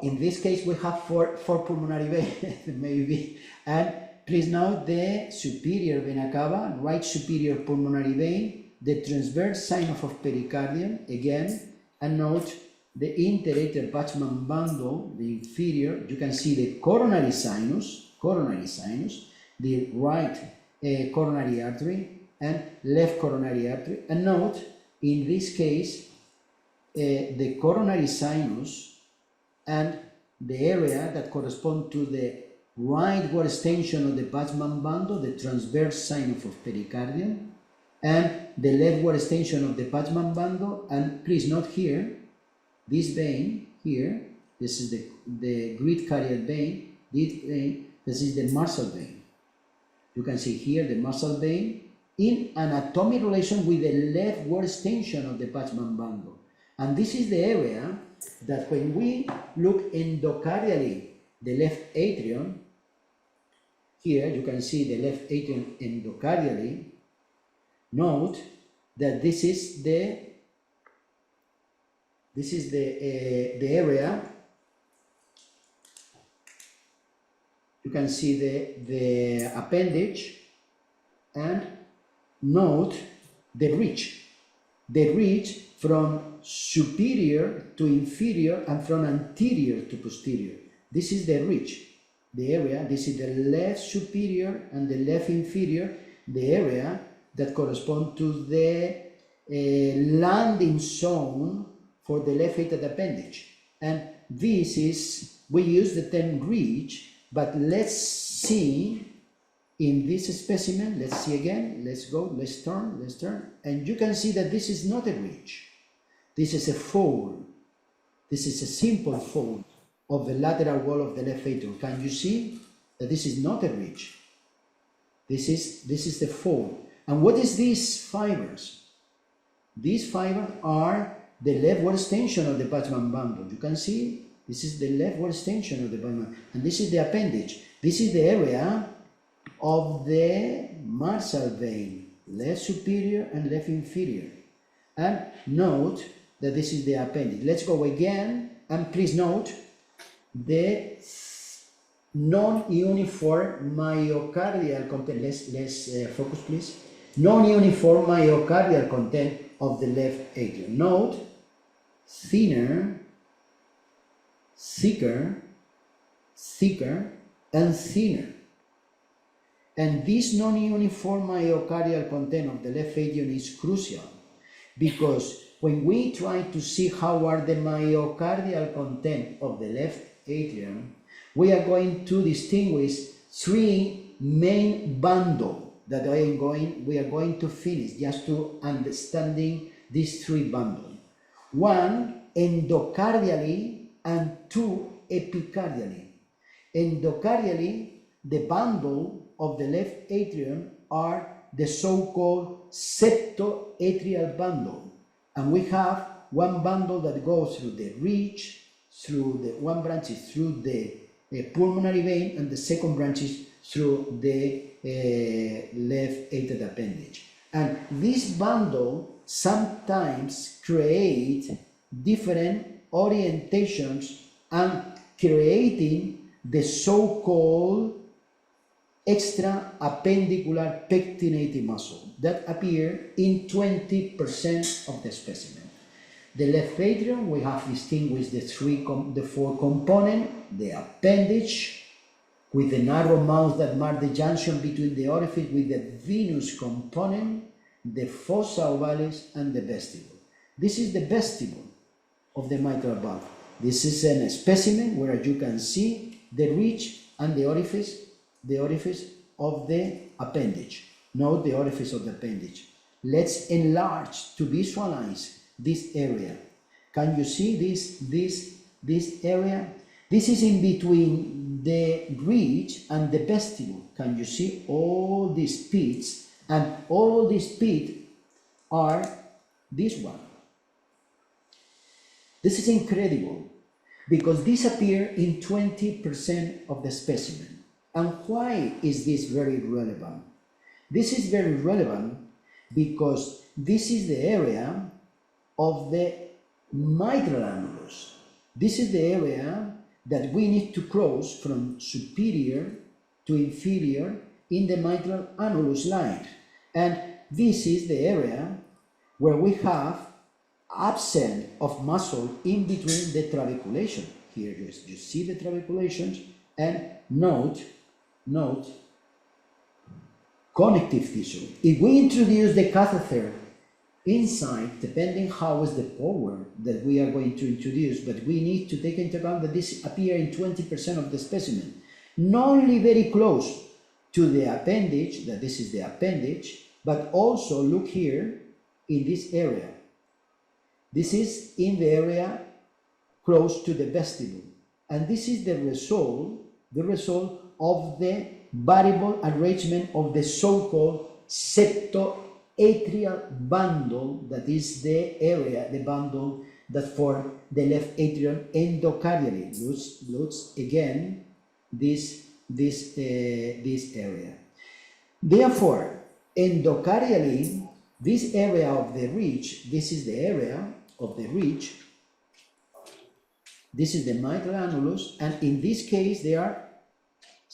in this case we have four pulmonary veins maybe, and please note the superior vena cava, right superior pulmonary vein, the transverse sinus of pericardium again, and note the interatrial Pachman bundle, the inferior. You can see the coronary sinus, the right coronary artery and left coronary artery, and note in this case the coronary sinus and the area that correspond to the right wall extension of the Pachman bundle, the transverse sinus of pericardium, and the left wall extension of the Pachman bundle. And please note here, this vein here, this is the great cardiac vein, this is the Marshall vein. You can see here the Marshall vein in anatomic relation with the left wall extension of the Pachman bundle. And this is the area that when we look endocardially, the left atrium, here you can see the left atrium endocardially. Note that this is the area you can see the appendage, and note the ridge. The ridge from superior to inferior and from anterior to posterior. This is the ridge, the area. This is the left superior and the left inferior, the area that correspond to the landing zone for the left atrial appendage. And this is, we use the term ridge, but let's see in this specimen, let's see again, let's go, let's turn, and you can see that this is not a ridge. This is a fold. This is a simple fold of the lateral wall of the left atrium. Can you see that this is not a ridge? This is the fold. And what is these fibers? These fibers are the left wall extension of the Pachman bundle. You can see this is the left wall extension of the Pachman, and this is the appendage. This is the area of the Marshall vein, left superior and left inferior. And note that this is the appendage. Let's go again, and please note the non-uniform myocardial content. Let's focus, please. Non-uniform myocardial content of the left atrium. Note thinner, thicker, thicker, and thinner. And this non-uniform myocardial content of the left atrium is crucial, because when we try to see how are the myocardial content of the left atrium, we are going to distinguish three main bundles that we are going to finish just to understanding these three bundles. One endocardially and two epicardially. Endocardially, the bundle of the left atrium are the so-called septoatrial bundle, and we have one bundle that goes through the ridge, through the one branch is through the pulmonary vein, and the second branch is through the left atrial appendage. And this bundle sometimes create different orientations and creating the so-called extra appendicular pectinating muscle that appear in 20% of the specimen. The left atrium, we have distinguished the four components: the appendage with the narrow mouth that mark the junction between the orifice with the venous component, the fossa ovalis, and the vestibule. This is the vestibule of the mitral valve. This is a specimen where you can see the ridge and the orifice of the appendage. Note the orifice of the appendage. Let's enlarge to visualize this area. Can you see this area? This is in between the ridge and the vestibule. Can you see all these pits? And all these pits are this one. This is incredible because these appear in 20% of the specimen. And why is this very relevant? This is very relevant because this is the area of the mitral annulus. This is the area that we need to cross from superior to inferior in the mitral annulus line. And this is the area where we have absence of muscle in between the trabeculation. Here you see the trabeculations, and note connective tissue. If we introduce the catheter inside, depending how is the power that we are going to introduce, but we need to take into account that this appears in 20% of the specimen, not only very close to the appendage, that this is the appendage, but also look here in this area. This is in the area close to the vestibule, and this is the result of the variable arrangement of the so-called septoatrial bundle, that is the area, the bundle that for the left atrium endocardially. Looks again this area. Therefore, endocardially, this area of the ridge, this is the area of the ridge, this is the mitral annulus, and in this case they are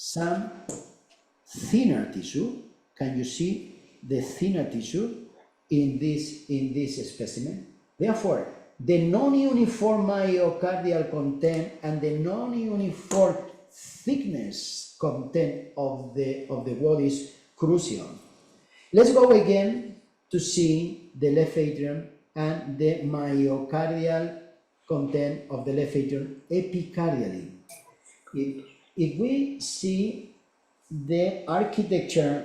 some thinner tissue. Can you see the thinner tissue in this specimen? Therefore, the non-uniform myocardial content and the non-uniform thickness content of the wall is crucial. Let's go again to see the left atrium and the myocardial content of the left atrium epicardially. If we see the architecture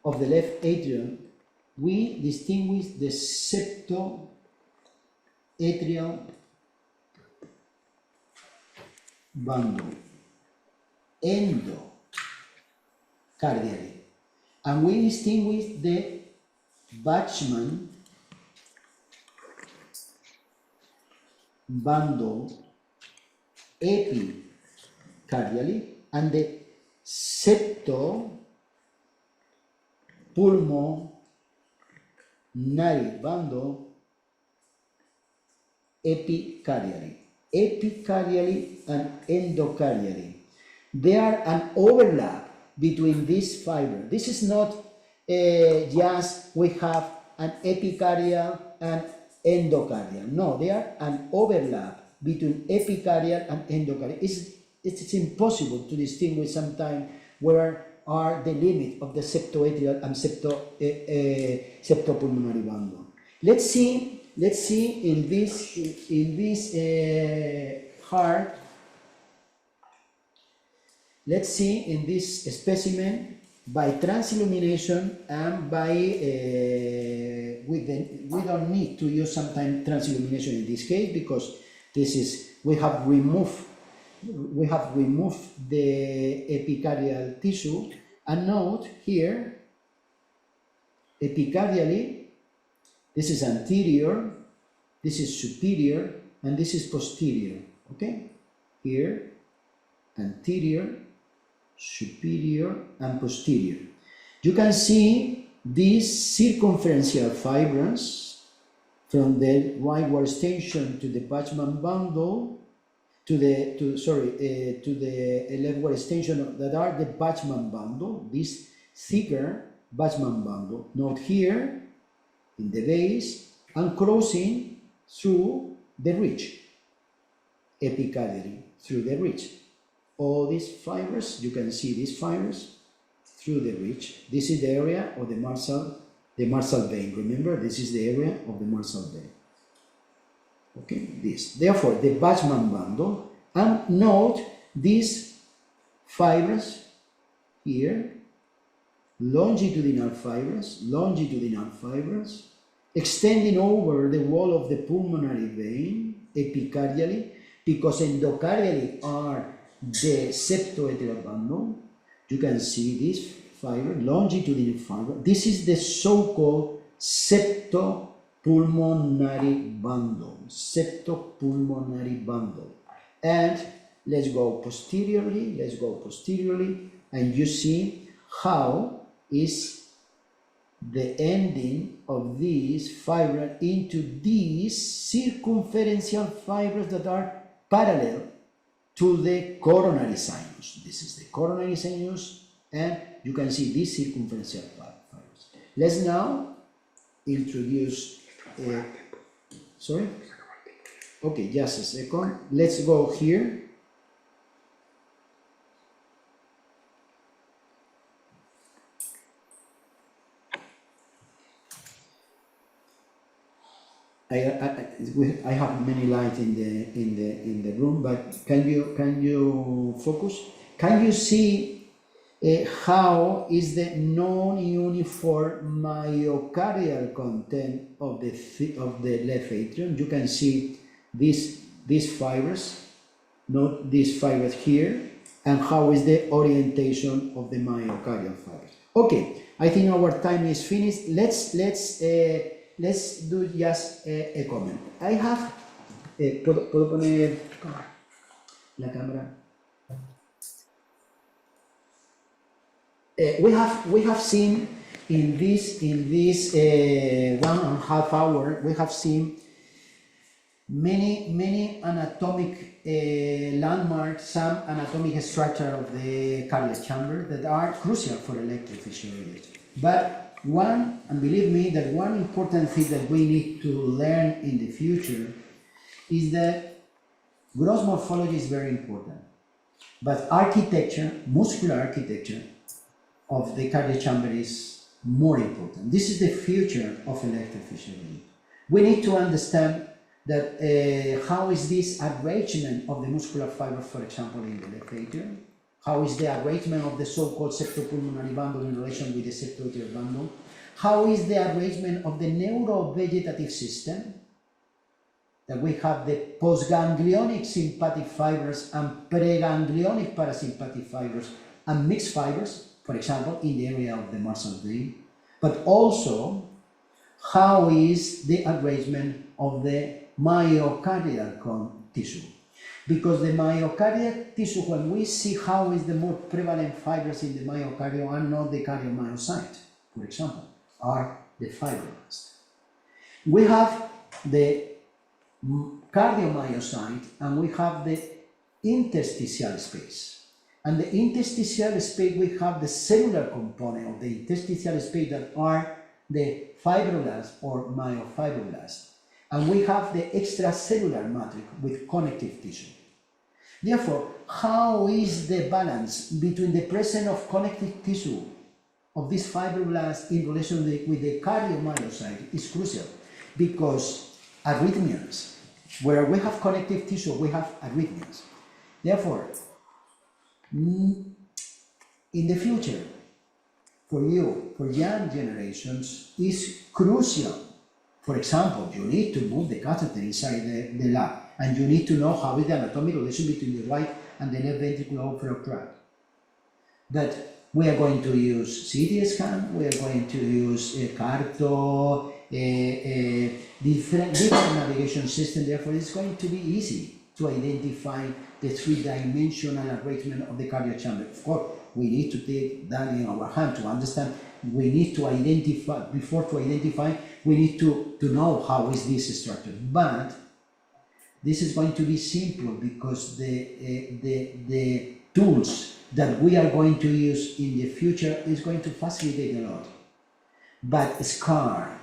of the left atrium, we distinguish the septoatrial bundle endocardially, and we distinguish the Bachmann bundle epicardially and the septopulmonary bundle epicardially. Epicardially and endocardially. There are an overlap between these fibers. This is not just we have an epicardial and endocardial. No, there are an overlap between epicardial and endocardial. It's impossible to distinguish sometimes where are the limit of the septoatrial and septopulmonary bundle. Let's see in this heart. Let's see in this specimen by transillumination and by we don't need to use sometimes transillumination in this case because this is we have removed the epicardial tissue, and note here epicardially this is anterior, this is superior, and this is posterior. Okay, here anterior, superior, and posterior. You can see these circumferential fibers from the right wall extension to the Bachmann bundle to the left wall extension that are the Bachmann bundle, this thicker Bachmann bundle. Note here in the base and crossing through the ridge, epicardially through the ridge. All these fibers, you can see these fibers through the ridge. This is the area of the Marsal vein. Remember, this is the area of the Marsal vein. Okay, this. Therefore, the Bachmann bundle, and note these fibers here, longitudinal fibers, extending over the wall of the pulmonary vein, epicardially, because endocardially are the septoatrial bundle. You can see this fiber, longitudinal fiber. This is the so-called septopulmonary bundle. And let's go posteriorly, and you see how is the ending of these fibers into these circumferential fibers that are parallel to the coronary sinus. This is the coronary sinus, and you can see these circumferential fibers. Let's now introduce. Sorry? Okay, just a second. Let's go here. I have many lights in the room, but can you focus? Can you see how is the non-uniform myocardial content of the left atrium? You can see these fibers, not these fibers here, and how is the orientation of the myocardial fibers. Okay, I think our time is finished. Let's do just a comment. I have, ¿puedo poner la cámara? We have seen in this 1.5 hour, we have seen many anatomic landmarks, some anatomic structure of the cardiac chamber that are crucial for electrophysiology. But one, and believe me, that one important thing that we need to learn in the future is that gross morphology is very important, but architecture, muscular architecture of the cardiac chamber is more important. This is the future of electrophysiology. We need to understand that how is this arrangement of the muscular fibers, for example, in the left atrium? How is the arrangement of the so-called septopulmonary bundle in relation with the septoatrial bundle? How is the arrangement of the neurovegetative system? That we have the postganglionic sympathetic fibers and preganglionic parasympathetic fibers and mixed fibers, for example, in the area of the muscle vein. But also, how is the arrangement of the myocardial tissue? Because the myocardial tissue, when we see how is the more prevalent fibers in the myocardium are not the cardiomyocyte, for example, are the fibroblasts. We have the cardiomyocyte and we have the interstitial space. And the interstitial space, we have the cellular component of the interstitial space that are the fibroblasts or myofibroblasts. And we have the extracellular matrix with connective tissue. Therefore, how is the balance between the presence of connective tissue of these fibroblasts in relation with the cardiomyocyte is crucial, because arrhythmias, where we have connective tissue, we have arrhythmias. Therefore, in the future, for you, for young generations, is crucial. For example, you need to move the catheter inside the lab, and you need to know how is the anatomic relation between the right and the left ventricular outflow tract. But we are going to use CT scan, we are going to use CARTO, different navigation system. Therefore, it's going to be easy to identify the three-dimensional arrangement of the cardiac chamber. Of course, we need to take that in our hand to understand. We need to identify, before to identify, we need to know how is this structured. But this is going to be simple because the tools that we are going to use in the future is going to facilitate a lot. But scar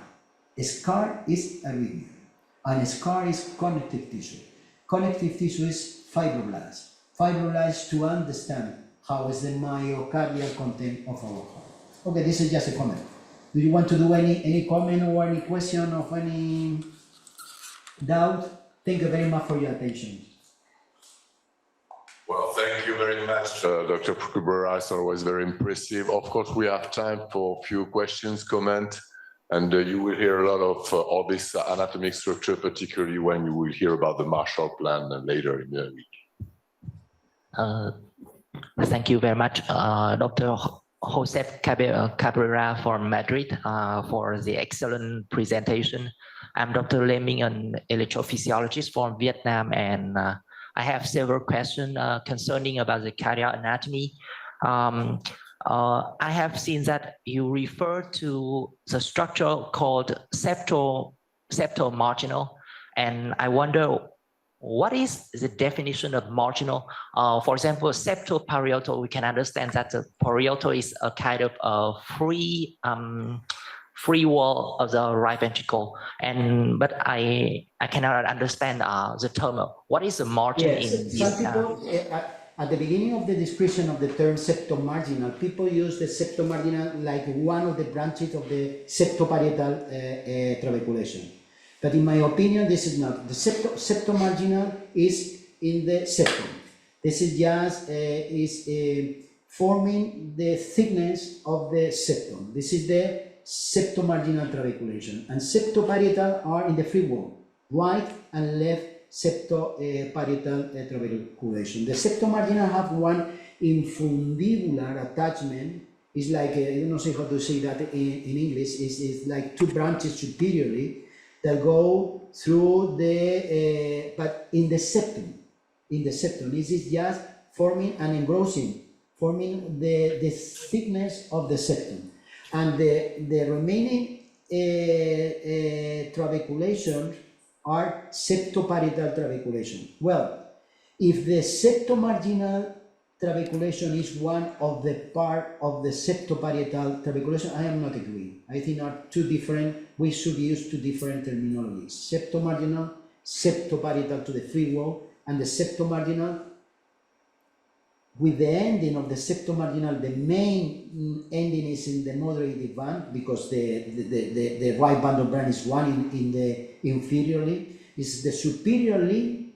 is arrhythmia, and scar is connective tissue. Connective tissue is fibroblasts. Fibroblasts to understand how is the myocardial content of our heart. Okay, this is just a comment. Do you want to do any comment or any question of any doubt? Thank you very much for your attention. Well, thank you very much, Dr. Kubera. It's always very impressive. Of course, we have time for a few questions, comment, and you will hear a lot of all this anatomic structure, particularly when you will hear about the Marshall Plan later in the week. Thank you very much, Dr. Josep Cabrera from Madrid for the excellent presentation. I'm Dr. Lê Minh, an electrophysiologist from Vietnam, and I have several questions concerning about the cardiac anatomy. I have seen that you refer to the structure called septomarginal, and I wonder what is the definition of marginal? For example, septoparietal, we can understand that the parietal is a kind of free wall of the right ventricle, but I cannot understand the term. What is the margin in this? Some people, at the beginning of the description of the term septomarginal, people use the septomarginal like one of the branches of the septoparietal trabeculation. But in my opinion, this is not. The septomarginal is in the septum. This is just forming the thickness of the septum. This is the septomarginal trabeculation. And septoparietal are in the free wall, right and left septoparietal trabeculation. The septomarginal have one infundibular attachment. It's like, I don't know how to say that in English, it's like two branches superiorly that go through the, but in the septum. This is just forming and engrossing, forming the thickness of the septum. And the remaining trabeculation are septoparietal trabeculation. Well, if the septomarginal trabeculation is one of the part of the septoparietal trabeculation, I am not agreeing. I think are two different, we should use two different terminologies. Septomarginal, septoparietal to the free wall, and the septomarginal with the ending of the septomarginal, the main ending is in the moderative band because the right bundle band is one in the inferior limb. Is the superior limb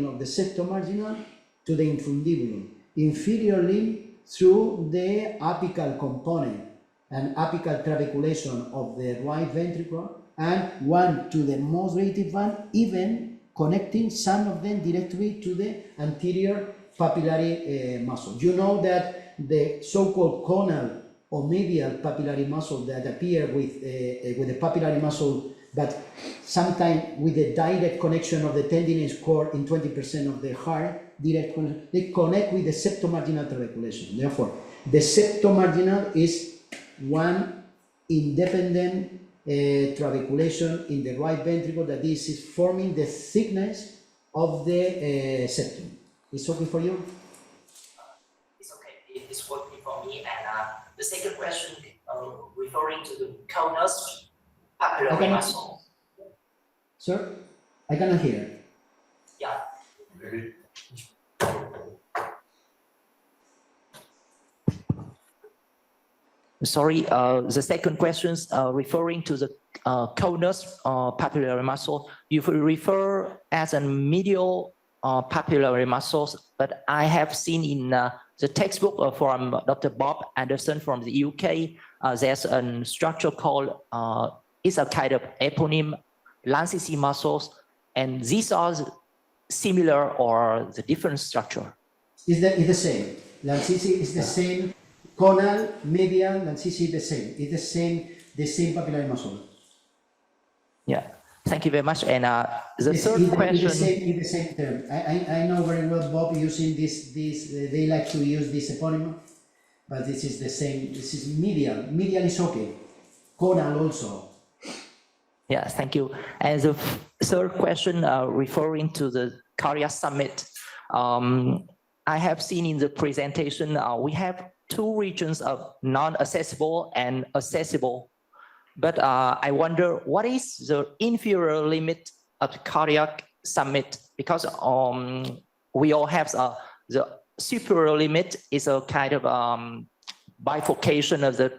of the septomarginal to the infundibulum, inferior limb through the apical component and apical trabeculation of the right ventricle, and one to the moderative band, even connecting some of them directly to the anterior papillary muscle. You know that the so-called conal or medial papillary muscle that appear with the papillary muscle, but sometimes with a direct connection of the tendinous cord in 20% of the heart, direct connection, they connect with the septomarginal trabeculation. Therefore, the septomarginal is one independent trabeculation in the right ventricle that this is forming the thickness of the septum. It's okay for you? It's okay. It's working for me. And the second question, referring to the conus papillary muscle. Sir, I cannot hear. Yeah. Maybe. Sorry, the second question referring to the conus papillary muscle. You refer as a medial papillary muscles, but I have seen in the textbook from Dr. Bob Anderson from the UK, there's a structure called, it's a kind of eponym, Lancisi muscles, and these are similar or the different structure? It's the same. Lancisi is the same. Conal, medial, Lancisi the same. It's the same papillary muscle. Yeah. Thank you very much. And the third question. It's the same term. I know very well Bob using this, they like to use this eponym, but this is the same. This is medial. Medial is okay. Conal also. Yeah, thank you. And the third question referring to the cardiac summit. I have seen in the presentation, we have two regions of non-accessible and accessible. But I wonder, what is the inferior limit of the cardiac summit? Because we all have the superior limit is a kind of bifurcation of the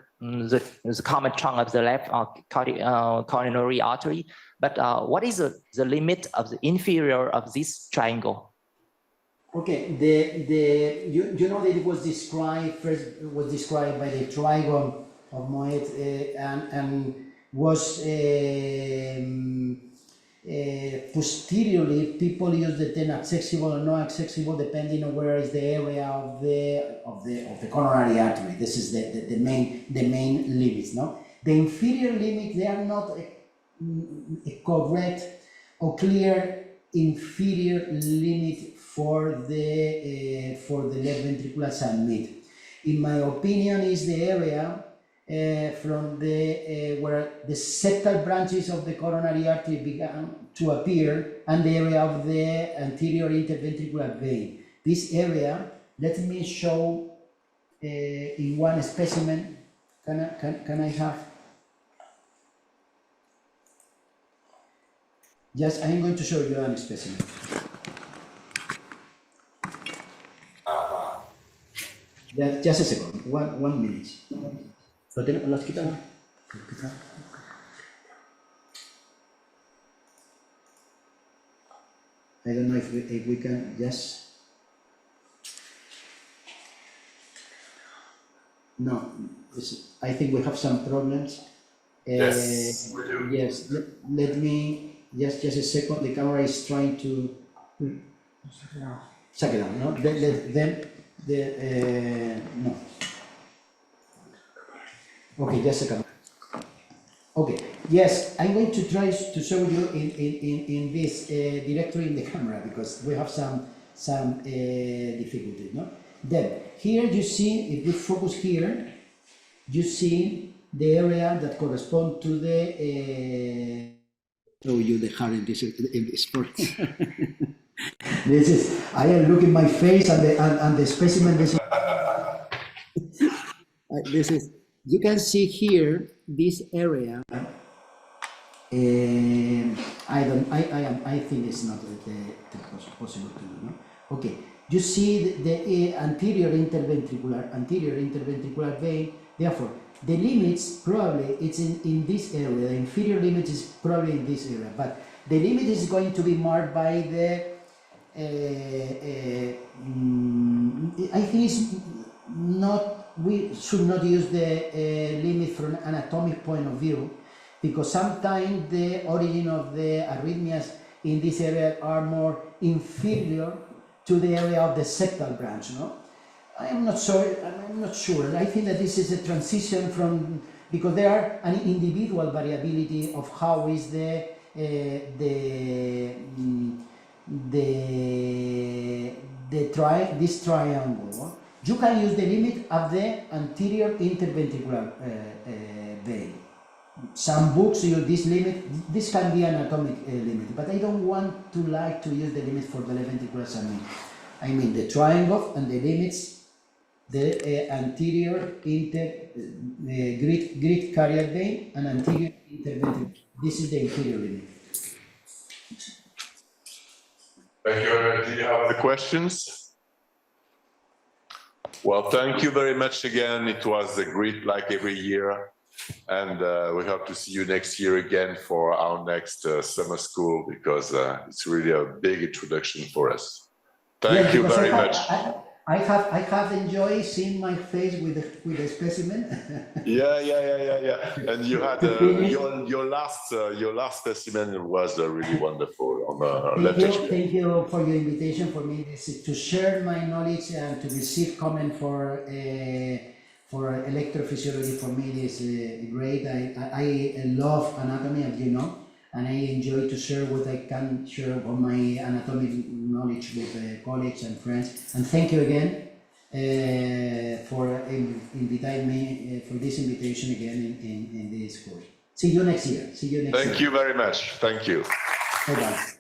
common trunk of the left coronary artery. But what is the limit of the inferior of this triangle? Okay, you know that it was described by the triangle of Moet and was posteriorly people use the term accessible or not accessible depending on where is the area of the coronary artery. This is the main limits. No, the inferior limit, they are not a correct or clear inferior limit for the left ventricular summit. In my opinion, is the area from where the septal branches of the coronary artery began to appear and the area of the anterior interventricular vein. This area, let me show in one specimen. Can I have? Yes, I'm going to show you one specimen. Just a second, one minute. ¿Lo has quitado? I don't know if we can just. No, I think we have some problems. Yes, we do. Yes, let me, just a second, the camera is trying to suck it out, no? No. Okay, just a second. Okay, yes, I'm going to try to show you in this directory in the camera because we have some difficulty, no? Then, here you see, if we focus here, you see the area that corresponds to the show you the heart in this sport. This is, I am looking my face and the specimen. This is, you can see here, this area. I think it's not possible to do, no? Okay, you see the anterior interventricular vein, therefore, the limits probably it's in this area, the inferior limit is probably in this area, but the limit is going to be marked by the, I think it's not, we should not use the limit from an anatomic point of view, because sometimes the origin of the arrhythmias in this area are more inferior to the area of the septal branch, no? I'm not sure. I think that this is a transition from, because there are an individual variability of how is this triangle. You can use the limit of the anterior interventricular vein. Some books use this limit. This can be an anatomic limit, but I don't want to like to use the limit for the left ventricular submit. I mean the triangle and the limits. The anterior great cardiac vein and anterior interventricular. This is the inferior limit. Thank you. Do you have other questions? Well, thank you very much again. It was a great, like every year. And we hope to see you next year again for our next summer school, because it's really a big introduction for us. Thank you very much. I have enjoyed seeing my face with the specimen. Yeah. And you had your last specimen was really wonderful on the left atrium. Thank you for your invitation. For me, this is to share my knowledge and to receive comment for electrophysiology. For me, is great. I love anatomy, as you know, and I enjoy to share what I can share of my anatomic knowledge with colleagues and friends. And thank you again for inviting me for this invitation again in this course. See you next year. Thank you very much. Thank you. Bye-bye.